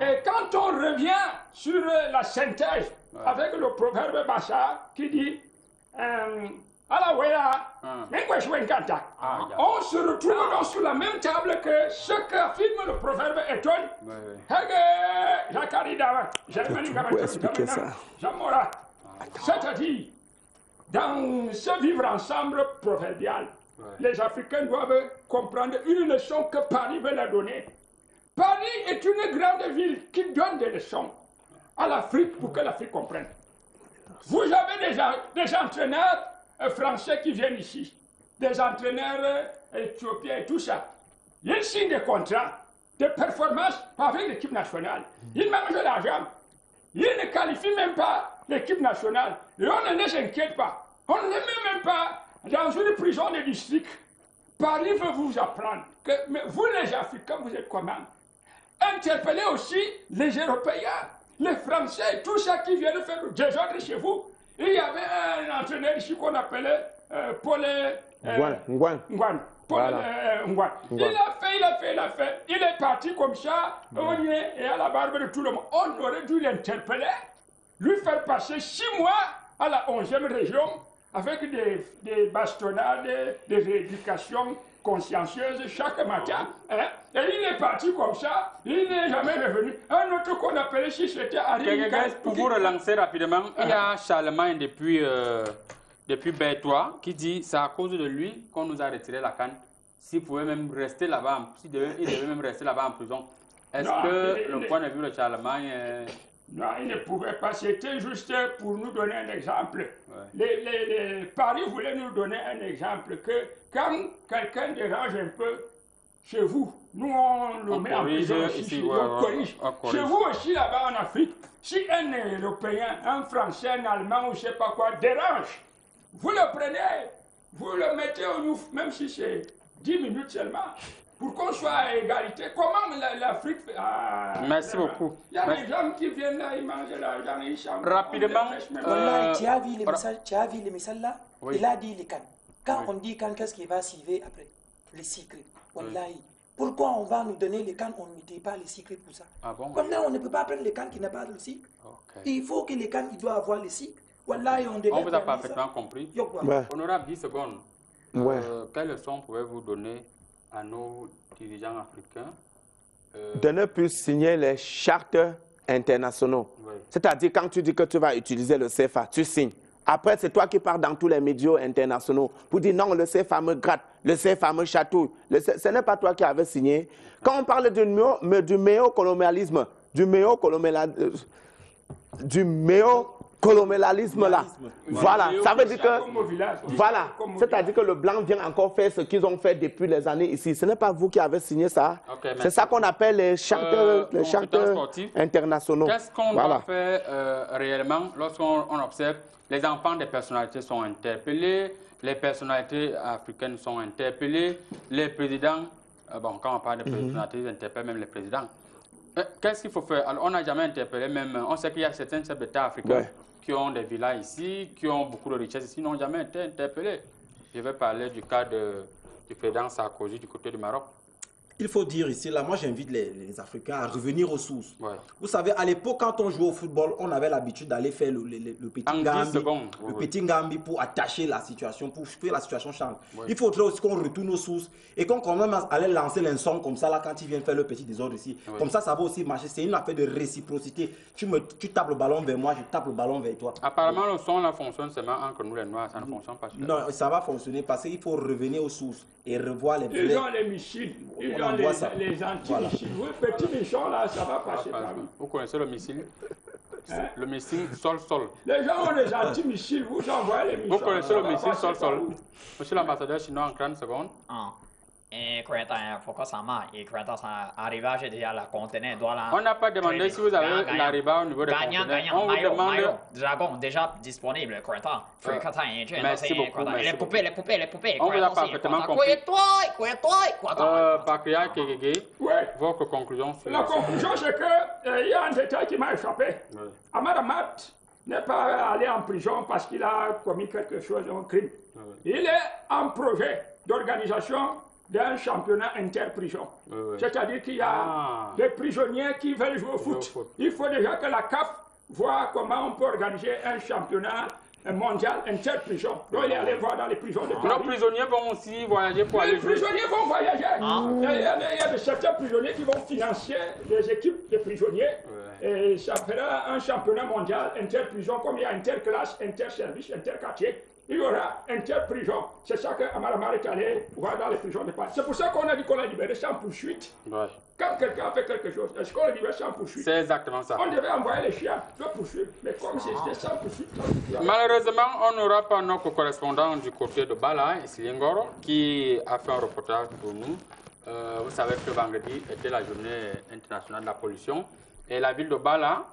Et quand on revient sur la synthèse avec le proverbe Bassa qui dit on se retrouve donc sur la même table que ce qu'affirme le proverbe Éton. C'est-à-dire, dans ce vivre ensemble proverbial, les Africains doivent comprendre une leçon que Paris veut leur donner. Paris est une grande ville qui donne des leçons à l'Afrique pour que l'Afrique comprenne. Vous avez des entraîneurs français qui viennent ici, des entraîneurs éthiopiens et tout ça. Ils signent des contrats de performance avec l'équipe nationale. Ils mangent l'argent. Ils ne qualifient même pas l'équipe nationale. Et on ne les inquiète pas. On ne les met même pas dans une prison de district. Paris veut vous apprendre que vous, les Africains, vous êtes comment? Interpellez aussi les Européens, les Français, tout ça qui viennent faire le désordre chez vous. Et il y avait un entraîneur ici qu'on appelait Paul Ngwan. Il a fait. Il est parti comme ça, et à la barbe de tout le monde. On aurait dû l'interpeller, lui faire passer 6 mois à la 11e région avec des bastonnades, des rééducations consciencieuses chaque matin. Et il est parti comme ça, il n'est jamais revenu. Un autre qu'on appelait si c'était Harry. Pour vous relancer rapidement, il y a Charlemagne depuis Bertois qui dit c'est à cause de lui qu'on nous a retiré la canne. S'il pouvait même rester là-bas, il devait même rester là-bas en prison. Est-ce que le point de vue de Charlemagne Non, il ne pouvait pas. C'était juste pour nous donner un exemple. Les Paris voulaient nous donner un exemple que quand quelqu'un dérange un peu chez vous, nous on le met en prison ici, on corrige. Chez vous aussi là-bas en Afrique, si un Européen, un Français, un Allemand ou je ne sais pas quoi dérange, vous le prenez, vous le mettez au ouf, même si c'est 10 minutes seulement. Pour qu'on soit à égalité, comment l'Afrique fait? Merci beaucoup. Il y a des gens qui viennent là, ils mangent l'argent, ils chantent. Rapidement. Tu as vu le message là? Oui. Il a dit les cannes. Quand on dit cannes, qu'est-ce qui va suivre après? Les secrets. Wallahi. Pourquoi on va nous donner les cannes, on ne mettait pas les secrets pour ça? Maintenant, on ne peut pas prendre les cannes qui n'ont pas de cycle. Il faut que les cannes, ils doivent avoir les cycles. Wallahi, on vous a parfaitement compris. Honorable 10 secondes. Quelle leçon pouvez-vous donner à nos dirigeants africains de ne plus signer les chartes internationaux. C'est-à-dire, quand tu dis que tu vas utiliser le CFA, tu signes. Après, c'est toi qui pars dans tous les médias internationaux pour dire non, le CFA me gratte, le CFA me chatouille. Ce n'est pas toi qui avais signé. Quand on parle du néocolonialisme, colonialisme là. Voilà, ça veut dire que c'est-à-dire que le blanc vient encore faire ce qu'ils ont fait depuis les années ici. Ce n'est pas vous qui avez signé ça. C'est ça qu'on appelle les chartes internationaux. Qu'est-ce qu'on doit faire réellement lorsqu'on observe les enfants des personnalités sont interpellés, les personnalités africaines sont interpellées, les présidents, quand on parle de personnalités, ils interpellent même les présidents. Qu'est-ce qu'il faut faire? Alors, on n'a jamais interpellé même, on sait qu'il y a certains chefs d'État africains qui ont des villas ici, qui ont beaucoup de richesses ici, n'ont jamais été interpellés. Je vais parler du cas du président Sarkozy du côté du Maroc. Il faut dire ici, là, moi j'invite les Africains à revenir aux sources. Vous savez, à l'époque, quand on jouait au football, on avait l'habitude d'aller faire le petit gambi pour attacher la situation, pour que la situation change. Il faudrait aussi qu'on retourne aux sources et qu'on commence à aller lancer l'insomnie comme ça, là, quand ils viennent faire le petit désordre ici. Comme ça, ça va aussi marcher. C'est une affaire de réciprocité. Tu tapes le ballon vers moi, je tape le ballon vers toi. Apparemment, le son là fonctionne seulement entre nous les Noirs, ça ne fonctionne pas. Non, ça va fonctionner parce qu'il faut revenir aux sources et revoir les Ils ont les missiles. Les anti-missiles. Oui, petit Michon, là, ça va passer par nous. Vous connaissez le missile? Le missile sol-sol. Les gens ont les anti-missiles, vous envoyez les missiles. Vous connaissez le missile sol-sol? Monsieur l'ambassadeur chinois en 30 secondes. Et quand il faut que ça marche, et quand ça arrivage déjà la conteneur doit la. On n'a pas demandé si vous avez l'arrivage au niveau des conteneurs. On vous demande. Dragon déjà disponible, quand Merci beaucoup. Les poupées. On vous a parfaitement compris. Bakria Kegege, votre conclusion sur la conclusion, c'est qu'il y a un détail qui m'a échappé. Amara Mat n'est pas allé en prison parce qu'il a commis quelque chose, un crime. Il est en projet d'organisation d'un championnat interprison. C'est-à-dire qu'il y a des prisonniers qui veulent jouer au foot. Il faut déjà que la CAF voit comment on peut organiser un championnat mondial interprison. Donc il est allé voir dans les prisons de Paris. Nos prisonniers vont aussi voyager pour aller jouer. Les prisonniers vont voyager. Il y a certains prisonniers qui vont financer les équipes de prisonniers. Et ça fera un championnat mondial interprison, comme il y a interclasse, interservice, interquartier. Il y aura interprison. C'est ça que Amaramar est allé voir dans les prisons de Paris. C'est pour ça qu'on a dit qu'on l'a libéré sans poursuite. Quand quelqu'un a fait quelque chose, est-ce qu'on l'a libéré sans poursuite? C'est exactement ça. On devait envoyer les chiens le poursuivre. Mais comme c'était sans poursuite. Malheureusement, on n'aura pas notre correspondant du côté de Bala, Isilingoro, qui a fait un reportage pour nous. Vous savez que vendredi était la journée internationale de la pollution. Et la ville de Bala,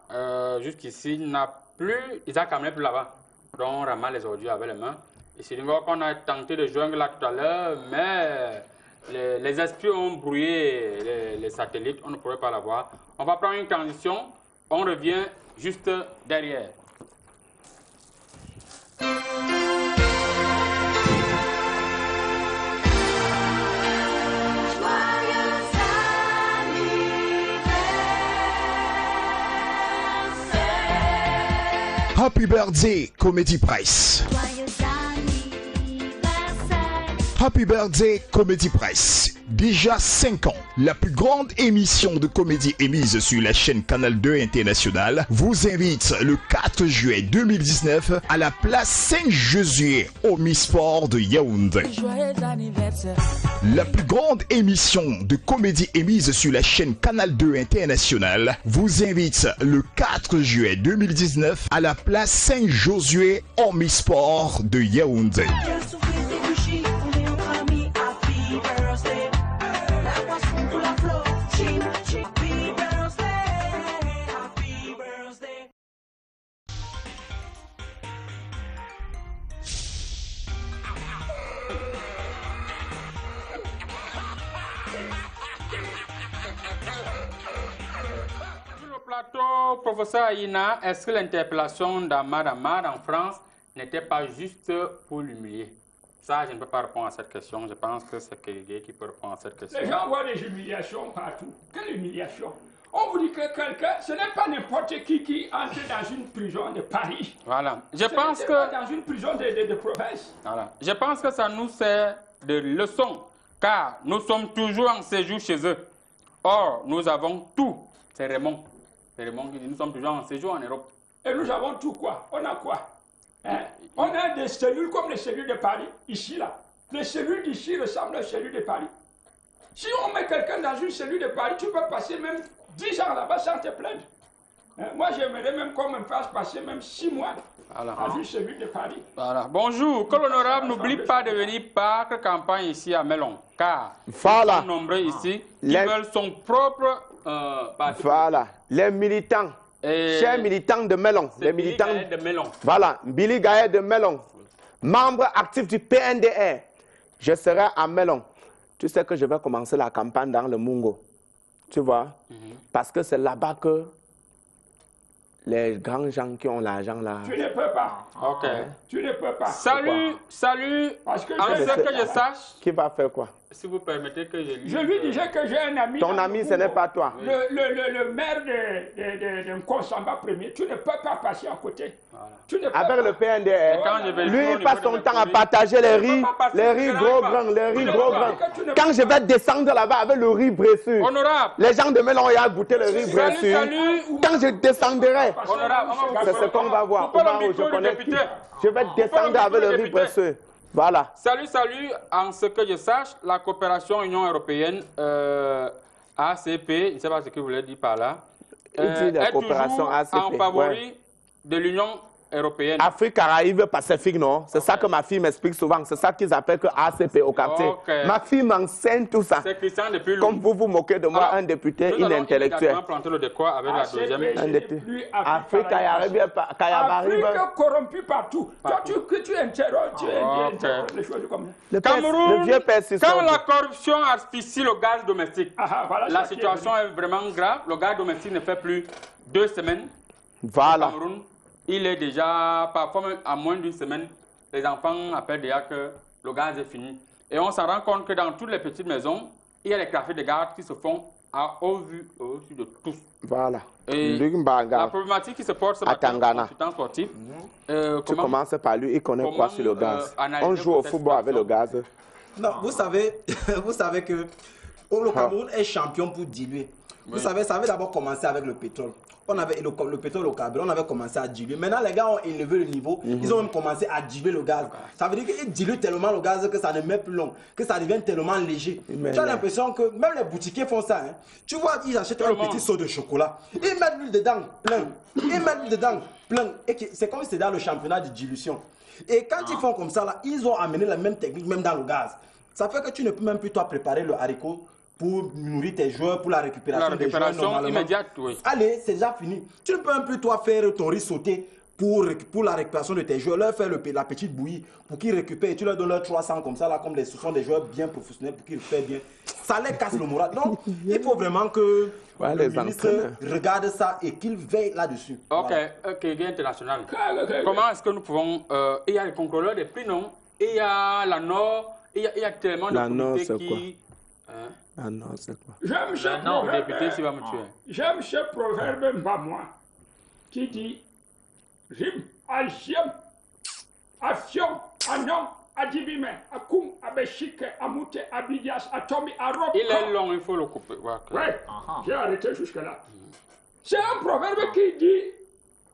jusqu'ici, n'a plus, ils ont caminé plus là-bas. Donc on ramasse les ordures avec les mains. Et c'est une fois qu'on a tenté de joindre là tout à l'heure, mais les esprits ont brouillé les satellites, on ne pourrait pas la voir. On va prendre une transition, on revient juste derrière. Happy birthday, Comedy Press. Happy birthday, Comedy Press. Déjà 5 ans, la plus grande émission de comédie émise sur la chaîne Canal 2 International vous invite le 4 juillet 2019 à la place Saint-Josué au Omnisport de Yaoundé. La plus grande émission de comédie émise sur la chaîne Canal 2 International vous invite le 4 juillet 2019 à la place Saint-Josué au Omnisport de Yaoundé. Professeur Aïna, est-ce que l'interpellation d'Amad Amad en France n'était pas juste pour l'humilier? Ça, je ne peux pas répondre à cette question. Je pense que c'est Kegege qui peut répondre à cette question. Les gens voient des humiliations partout. Quelle humiliation? On vous dit que quelqu'un, ce n'est pas n'importe qui entre dans une prison de Paris. Voilà. Je pense que dans une prison de province. Voilà. Je pense que ça nous sert de leçon, car nous sommes toujours en séjour chez eux. Or, nous avons tout. C'est Raymond. Nous sommes toujours en séjour en Europe. Et nous avons tout quoi? On a quoi? On a des cellules comme les cellules de Paris, ici, là. Les cellules d'ici ressemblent aux cellules de Paris. Si on met quelqu'un dans une cellule de Paris, tu peux passer même 10 ans là-bas sans te plaindre. Moi, j'aimerais même qu'on me fasse passer même 6 mois dans une cellule de Paris. Voilà. Bonjour, que l'honorable n'oublie pas de venir par campagne ici à Melon, car ils sont nombreux ici qui veulent son propre parti. Voilà, les militants. Chers militants de Melon, les militants de Melon. Voilà, Billy Gaët de Melon, membre actif du PNDR. Je serai à Melon. Tu sais que je vais commencer la campagne dans le Mungo. Tu vois? Parce que c'est là-bas que les grands gens qui ont l'argent là. Tu ne peux pas. Ok. Tu ne peux pas. Salut. Parce que je sache. Qui va faire quoi? Si vous permettez que je lise. Je lui disais que j'ai un ami. Ton ami, ce n'est pas toi. Le maire de Nkonsamba premier, tu ne peux pas passer à côté. Voilà. Tu ne peux Avec pas. le PNDR, lui, il passe son temps à partager les riz gros grands, les riz gros grands. Quand je vais descendre là-bas avec le riz bressu, les gens de Melon ont goûté le riz bressu. Quand je descendrai, c'est ce qu'on va voir. Je vais descendre avec le riz bressu. Voilà. Salut. En ce que je sache, la coopération Union européenne, ACP, je ne sais pas ce que vous voulez dire par là, est toujours ACP, en favori de l'Union européenne. Afrique, Caraïbes, Pacifique, non? C'est ça que ma fille m'explique souvent. C'est ça qu'ils appellent que ACP au quartier. Ma fille m'enseigne tout ça. C'est Christian depuis Comme vous vous moquez de moi, alors, un député inintellectuel. Nous allons planter le décor avec la deuxième. Un député. Afrique, Caraïbes, corrompu partout. Toi, tu interroges les choses comme ça. Cameroun, le vieux persistant. quand la corruption asphyxie le gaz domestique, voilà la situation est vraiment grave. Le gaz domestique ne fait plus 2 semaines. Voilà. Au Cameroun, il est déjà, parfois même à moins d'une semaine, les enfants appellent déjà que le gaz est fini. Et on s'en rend compte que dans toutes les petites maisons, il y a les cafés de garde qui se font au-dessus de tous. Voilà. Et la problématique qui se porte sur le sportif. Tu commences par lui, il connaît quoi sur le gaz? On joue au football avec le gaz. Non, vous savez que le Cameroun est champion pour diluer. Vous savez, ça avait d'abord commencé avec le pétrole. On avait le pétrole au Cameroun, on avait commencé à diluer. Maintenant, les gars ont élevé le niveau, ils ont même commencé à diluer le gaz. Ça veut dire qu'ils diluent tellement le gaz que ça ne met plus long, que ça devient tellement léger. Tu as l'impression que même les boutiquiers font ça. Hein. Tu vois, ils achètent un petit seau de chocolat, ils mettent l'huile dedans, plein. Ils mettent l'huile dedans, plein. Et c'est comme si c'était dans le championnat de dilution. Et quand ils font comme ça, là, ils ont amené la même technique, même dans le gaz. Ça fait que tu ne peux même plus, toi, préparer le haricot pour nourrir tes joueurs, pour la récupération des joueurs normalement. Immédiate, oui. Allez, c'est déjà fini. Tu ne peux même plus, toi, faire ton riz sauté pour la récupération de tes joueurs. Leur faire la petite bouillie pour qu'ils récupèrent. Tu leur donnes leurs 300 comme ça, là, comme ce sont des joueurs bien professionnels pour qu'ils récupèrent bien. Ça les casse le moral. Donc, il faut vraiment que le ministre regarde ça et qu'il veille là-dessus. Ok, Guerre internationale. Comment est-ce que nous pouvons... il y a les contrôleurs des prix, non? Il y a la Nord, il y a tellement de comités qui... Ah non, c'est quoi? J'aime ce proverbe moi qui dit Rim, Alchiem, Afion, Anon, Adibime, Akum, Abeshike, Amute, Abidias, Atomi, Arop. Il est long, il faut le couper. Ouais, j'ai arrêté jusque-là. C'est un proverbe qui dit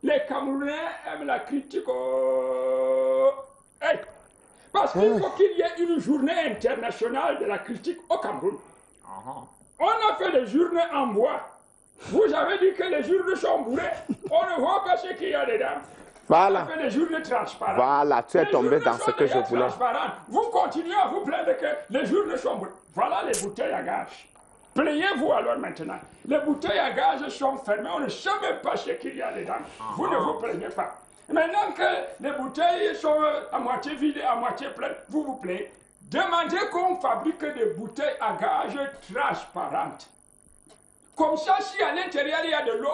les Camerounais aiment la critique. Hey. Parce qu'il faut qu'il y ait une journée internationale de la critique au Cameroun. On a fait des journées en bois. Vous avez dit que les journées sont bourrées. On ne voit pas ce qu'il y a dedans. Voilà. On a fait des journées transparentes. Voilà, tu es tombé dans ce que je voulais. Vous continuez à vous plaindre que les journées sont bourrées. Voilà les bouteilles à gaz. Plaignez-vous alors maintenant. Les bouteilles à gaz sont fermées. On ne sait même pas ce qu'il y a dedans. Vous ne vous plaignez pas. Maintenant que les bouteilles sont à moitié vides et à moitié pleines, vous vous plaignez. Demandez qu'on fabrique des bouteilles à gaz transparentes. Comme ça, si à l'intérieur il y a de l'eau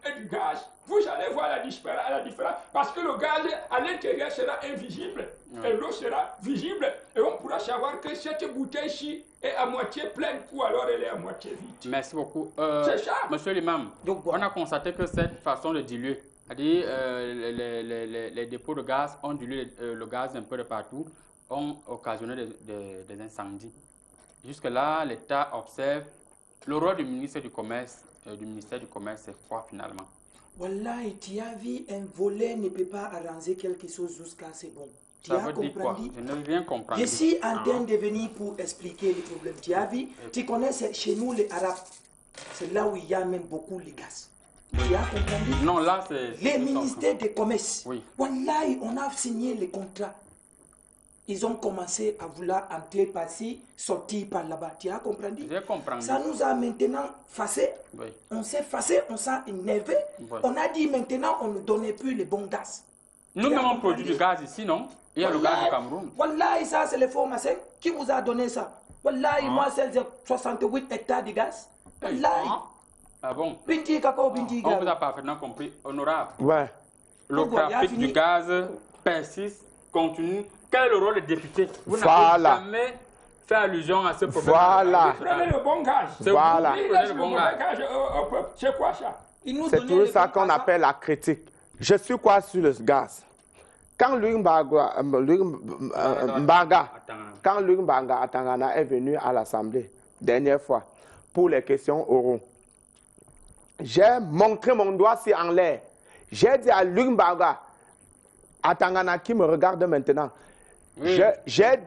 et du gaz, vous allez voir la différence. Parce que le gaz à l'intérieur sera invisible et l'eau sera visible. Et on pourra savoir que cette bouteille-ci est à moitié pleine ou alors elle est à moitié vide. Merci beaucoup. C'est ça. Monsieur l'imam, on a constaté que cette façon de diluer, c'est-à-dire les dépôts de gaz ont dilué le gaz un peu de partout, ont occasionné des incendies. Jusque-là, l'État observe. Le rôle du ministère du Commerce, c'est quoi finalement? Wallah, tu as vu, un volet ne peut pas arranger quelque chose jusqu'à c'est bon. Ça veut dire quoi? Je ne veux bien comprendre. Je suis en train de venir pour expliquer les problèmes. Tu as vu, tu connais chez nous les Arabes, c'est là où il y a même beaucoup de gaz. Tu as compris? Non, là c'est... Les ministères du Commerce. Oui. Wallah, on a signé les contrats. Ils ont commencé à vouloir entrer par-ci, sortir par là-bas. Tu as compris? J'ai compris. Ça nous a maintenant fâché. Oui. On s'est fâché, on s'est énervé. Oui. On a dit maintenant on ne donnait plus les bons gaz. Nous-mêmes on produit du gaz ici, non? Il y a le gaz du Cameroun. Wallahi, ça c'est les formations. Qui vous a donné ça? Wallahi, moi c'est 68 hectares de gaz. Wallahi. Ah bon? Binti Kakao, Binti Gaz. On vous a parfaitement compris. Honorable. Ouais. Le trafic du gaz persiste, continue. Quel est le rôle des députés? Vous n'avez jamais fait allusion à ce problème. Voilà. Prenez le bon gaz. Voilà. Le bon gaz au peuple. C'est quoi ça? C'est tout ça qu'on appelle la critique. Je suis quoi sur le gaz? Quand Luc Mbanga Atangana est venu à l'Assemblée, dernière fois, pour les questions oraux, j'ai montré mon doigt en l'air. J'ai dit à Luc Mbanga Atangana qui me regarde maintenant, oui. J'ai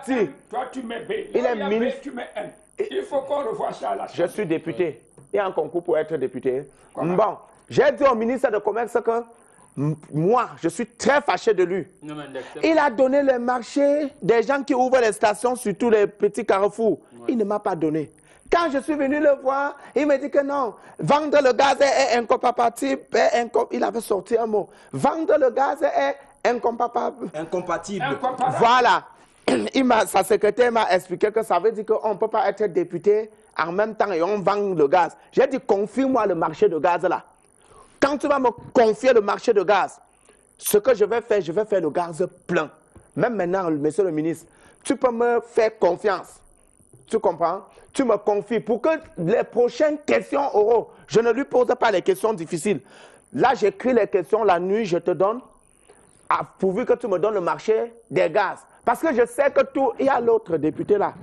dit... Toi, tu mets B. Il est ministre. Tu mets N. Il faut qu'on revoie ça à la Je suis député. Il y a un concours pour être député. Bon, j'ai dit au ministre de Commerce que Moi, je suis très fâché de lui. Il a donné le marché des gens qui ouvrent les stations sur tous les petits carrefours. Il ne m'a pas donné. Quand je suis venu le voir, il me dit que non, vendre le gaz est incompatible. Il avait sorti un mot. Vendre le gaz est incompatible. Voilà. Sa secrétaire m'a expliqué que ça veut dire qu'on ne peut pas être député en même temps et on vend le gaz. J'ai dit, confie-moi le marché de gaz là. Quand tu vas me confier le marché de gaz, ce que je vais faire le gaz plein. Même maintenant, monsieur le ministre, tu peux me faire confiance. Tu comprends? Tu me confies pour que les prochaines questions oraux, je ne lui pose pas les questions difficiles. Là, j'écris les questions la nuit, je te donne, pourvu que tu me donnes le marché des gaz. Parce que je sais que il y a l'autre député là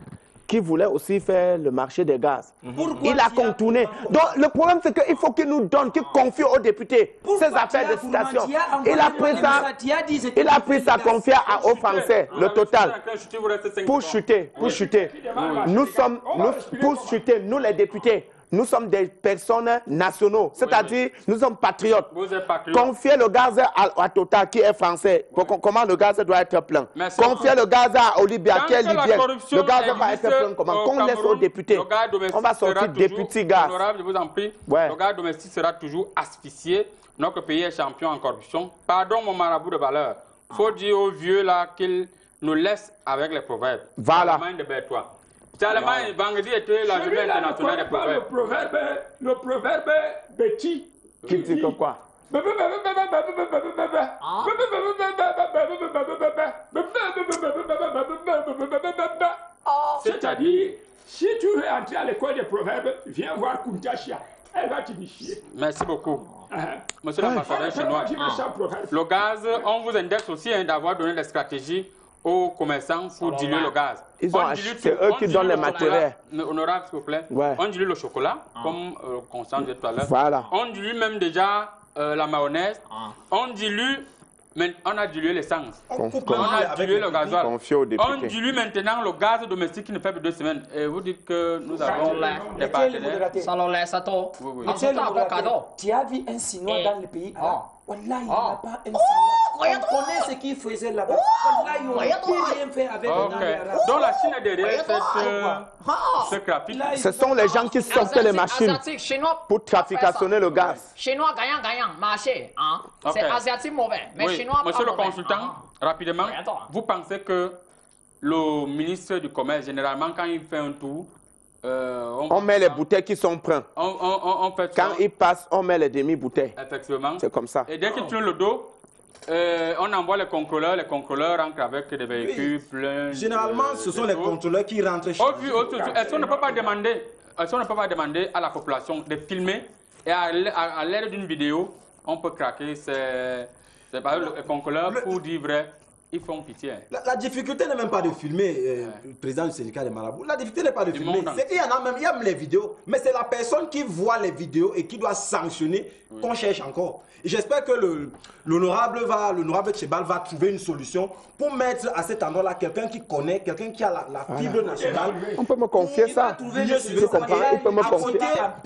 qui voulait aussi faire le marché des gaz. Il a contourné. Donc le problème c'est qu'il faut qu'il nous donne, qu'il confie aux députés ces affaires de station. Il a pris ça confié aux Français, le total, pour chuter. Nous les députés, nous sommes des personnes nationaux, c'est-à-dire nous sommes patriotes. Confier le gaz à Total qui est français, comment le gaz doit être plein. Confier le gaz à Olivia qui est libyenne, le gaz va être plein comment. Qu'on laisse aux députés, on va sortir député gaz. Honorable, je vous en prie, le gaz domestique sera toujours asphyxié. Notre pays est champion en corruption. Pardon mon marabout de valeur. Il faut dire aux vieux là qu'ils nous laissent avec les proverbes. Voilà. L'Allemagne, vendredi était la journée internationale des proverbes. Le proverbe Betty. Qui dit que quoi? C'est-à-dire, si tu veux entrer à l'école des proverbes, viens voir Kuntashia. Elle va t'initier. Merci beaucoup. Monsieur l'ambassadeur chinois, le gaz, on vous indexe aussi d'avoir donné des stratégies aux commerçants pour diluer le gaz. C'est eux qui donnent les matériels. Honorable, s'il vous plaît. On dilue le chocolat, comme Constant disait tout à l'heure. Voilà. On dilue même déjà la mayonnaise. On dilue, mais on a dilué l'essence. On a dilué le gasoil. On dilue maintenant le gaz domestique qui ne fait que 2 semaines. Et vous dites que nous avons des partenaires. Tu as vu un Chinois dans le pays arabe? Wallah, il n'y a pas un Chinois. On connaît ce qu'il faisait là-bas. Wallah, il n'aurait rien fait avec les Arabes. Donc la Chine est derrière ce capital. Ce sont les gens qui sortent les machines pour traficationner le gaz. Chinois gagnant, marché. C'est asiatique mauvais. Mais Chinois pas Monsieur le mauvais. consultant, rapidement, vous pensez que le ministre du Commerce, généralement, quand il fait un tour, on met les bouteilles qui sont pleines. Quand il passe, on met les demi-bouteilles. Effectivement. C'est comme ça. Et dès qu'il tourne le dos, on envoie les contrôleurs rentrent avec des véhicules pleins. Généralement, ce sont les contrôleurs qui rentrent chez nous. Est-ce qu'on ne peut pas demander à la population de filmer et à l'aide d'une vidéo, on peut craquer ces contrôleurs pour dire vrai. Ils font pitié. La difficulté n'est même pas de filmer le président du syndicat des marabouts. La difficulté n'est pas de filmer. C'est qu'il y en a même, il y a même les vidéos. Mais c'est la personne qui voit les vidéos et qui doit sanctionner qu'on cherche encore. Et j'espère que l'honorable Tchebal va trouver une solution pour mettre à cet endroit-là quelqu'un qui connaît, quelqu'un qui a la fibre nationale. On peut me confier ça. Je comprends. Il peut me confier.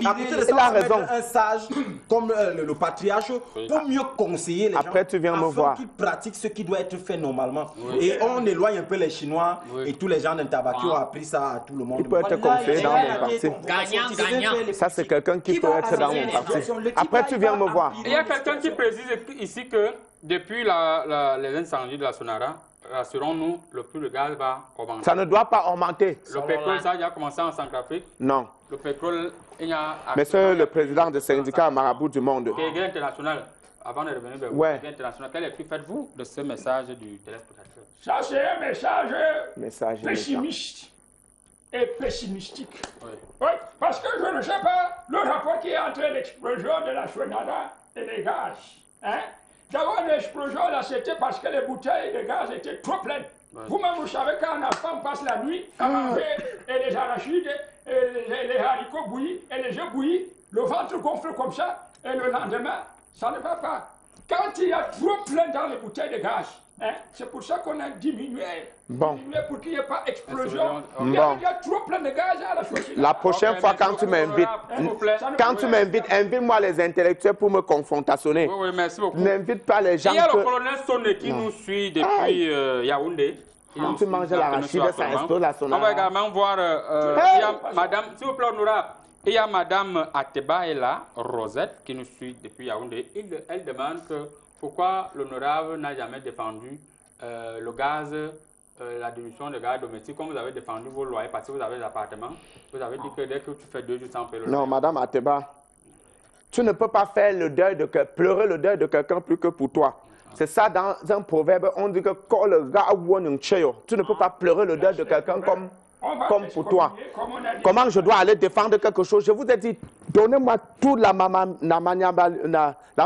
À côté de ça, on va mettre un sage comme le patriarche pour mieux conseiller les gens. Après, tu viens me voir. Qu'ils pratiquent ce qui doit être fait normalement. Et on éloigne un peu les Chinois et tous les gens d'un tabac qui ont appris ça à tout le monde. Il peut être conseillé dans mon parti. Gagnant. Ça, c'est quelqu'un qui peut être dans mon parti. Après, tu viens me voir. Il y a quelqu'un qui précise ici que depuis les incendies de la Sonara, rassurons-nous, le prix du gaz va augmenter. Ça ne doit pas augmenter. Le pétrole, ça a déjà commencé en Centrafrique. Non. Le pétrole, il y a... Monsieur le président du syndicat Marabout du Monde. Kégué international, avant de revenir vers vous, Kégué international, quel effet faites-vous de ce message du téléspectateur? Ça, c'est un message pessimiste et pessimistique. Oui, parce que je ne sais pas le rapport qui est entre l'explosion de la Sonara et les gaz. D'abord, l'explosion, là, c'était parce que les bouteilles de gaz étaient trop pleines. Vous-même, vous savez, quand un enfant passe la nuit à manger et les arachides, et les haricots bouillis, et les œufs bouillis, le ventre gonfle comme ça, et le lendemain, ça ne va pas. Quand il y a trop plein dans les bouteilles de gaz, Hein? C'est pour ça qu'on a diminué. Bon. Diminué pour qu'il n'y ait pas explosion. Bon. Il y a trop plein de gaz à la société. La prochaine fois, quand tu m'invites, invite-moi les intellectuels pour me confrontationner. Oui, oui, merci beaucoup. N'invite pas les gens. Il y a le colonel Sonné qui nous suit depuis Yaoundé. Quand tu manges l'arachide, ça explose la sonara. On va également voir, il y a madame, s'il vous plaît, Honorable, il y a madame Ateba est là, Rosette, qui nous suit depuis Yaoundé. Elle demande pourquoi l'honorable n'a jamais défendu le gaz, la diminution de gaz domestique, comme vous avez défendu vos loyers, parce que vous avez des appartements. Vous avez dit que dès que tu fais 2 jours sans payer le loyer. Non, madame Ateba, tu ne peux pas faire le deuil de pleurer le deuil de quelqu'un plus que pour toi. C'est ça dans un proverbe, on dit que quand le gars tu ne peux pas pleurer le deuil de quelqu'un comme pour toi. Comment je dois aller défendre quelque chose? Je vous ai dit, donnez-moi toute la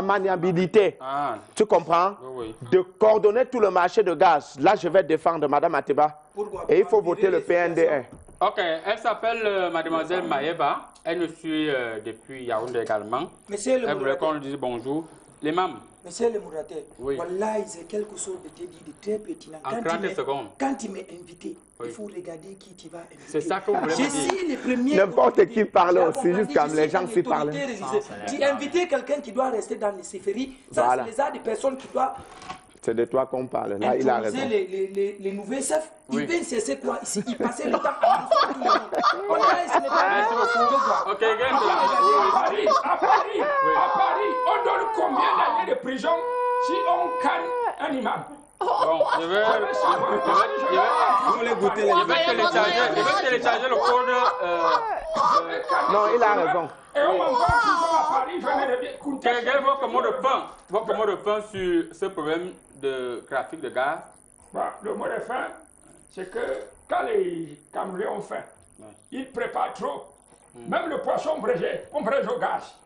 maniabilité. Tu comprends? Oui. De coordonner tout le marché de gaz. Là, je vais défendre Madame Ateba. Et il faut voter le PNDR. Ok, elle s'appelle mademoiselle Maëva. Elle nous suit depuis Yaoundé également. Elle voulait qu'on lui dise bonjour. Les membres. Monsieur le Mouraté, oui. Wallahi, c'est quelque chose de te dit de très pertinent. Quand tu m'es invité, il faut regarder qui tu vas inviter. C'est ça que vous voulez dire. Je suis le premier. N'importe qui parle aussi, juste comme les gens s'y parlent. Tu as invité quelqu'un qui doit rester dans les séphéries. Ça, c'est les arts des personnes qui doivent. C'est de toi qu'on parle. Là, il a raison. Les nouveaux chefs, ils viennent cesser quoi ici? Ils passaient le temps à tout le monde. Wallahi, ce n'est pas ok, à Paris, on donne combien d'années de prison si on canne un imam? Bon, je vais télécharger le code. Non, il a raison. Et on m'envoie en prison à Paris, je vais bien. Quel est votre mot de fin sur ce problème de trafic de gaz? Le mot de fin, c'est que quand les Camerounais ont faim, ils préparent trop. Même le poisson braisé, on braise au gaz.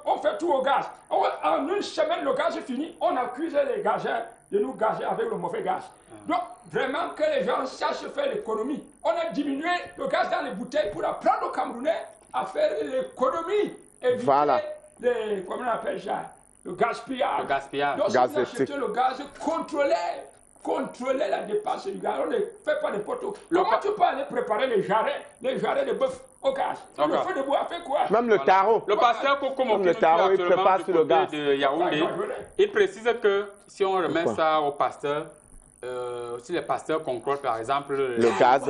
On fait tout au gaz. En une semaine, le gaz est fini. On accuse les gazeurs de nous gazer avec le mauvais gaz. Donc, vraiment que les gens sachent faire l'économie. On a diminué le gaz dans les bouteilles pour apprendre aux Camerounais à faire l'économie. Voilà. Comment on appelle ça? Le gaspillage. Le gaspillage. Donc, si vous achetez le gaz, contrôler la dépense du gaz. On ne fait pas n'importe où. Comment tu peux aller préparer les jarrets de bœuf au gaz? Le feu de bois fait quoi? Même le tarot. Le pasteur Kokomo, le tarot, il prépare sur le gaz. De Yaoundé, il précise que si on remet ça au pasteur, si les pasteurs contrôlent par exemple le gaz,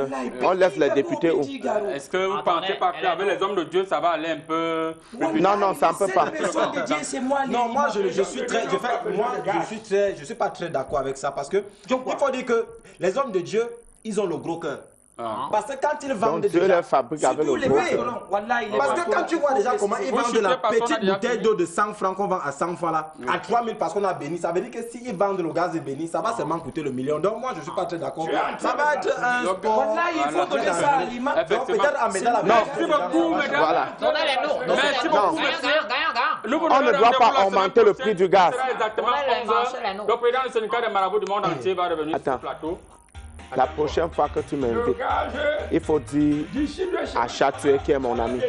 on laisse les députés où? Est-ce que vous pensez pas qu'avec les hommes de Dieu, ça va aller un peu? Non, ça ne peut pas. Non, moi je suis pas très d'accord avec ça parce que il faut dire que les hommes de Dieu, ils ont le gros cœur. Parce que quand ils vendent Dieu les fabrique avec le gros cœur. Parce que quand tu vois déjà comment ils vendent la petite bouteille d'eau de 100 francs qu'on vend à 100 francs là, à 3000 parce qu'on a béni, ça veut dire que s'ils vendent le gaz béni, ça va seulement coûter le million. Donc moi je suis pas très d'accord. Ça va être un sport. Il faut donner ça à l'imam. Donc peut-être en mettant la Merci beaucoup, mesdames. Voilà. Merci beaucoup, monsieur. On ne doit pas augmenter le prix du gaz. Exactement 11h. Le président du syndicat des marabouts du monde entier va revenir sur le plateau. La prochaine fois que tu m'invites, il faut dire à Chatué, qui est mon ami,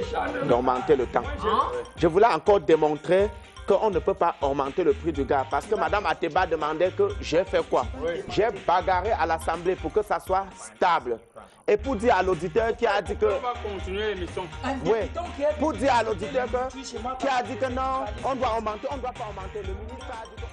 d'augmenter le temps. Je voulais encore démontrer qu'on ne peut pas augmenter le prix du gaz. Parce que Mme Ateba demandait que j'ai fait quoi? J'ai bagarré à l'Assemblée pour que ça soit stable. Et pour dire à l'auditeur qui a dit que... On va continuer l'émission. Oui, pour dire à l'auditeur qui a dit que non, on doit augmenter, on ne doit pas augmenter. Le ministre a dit que...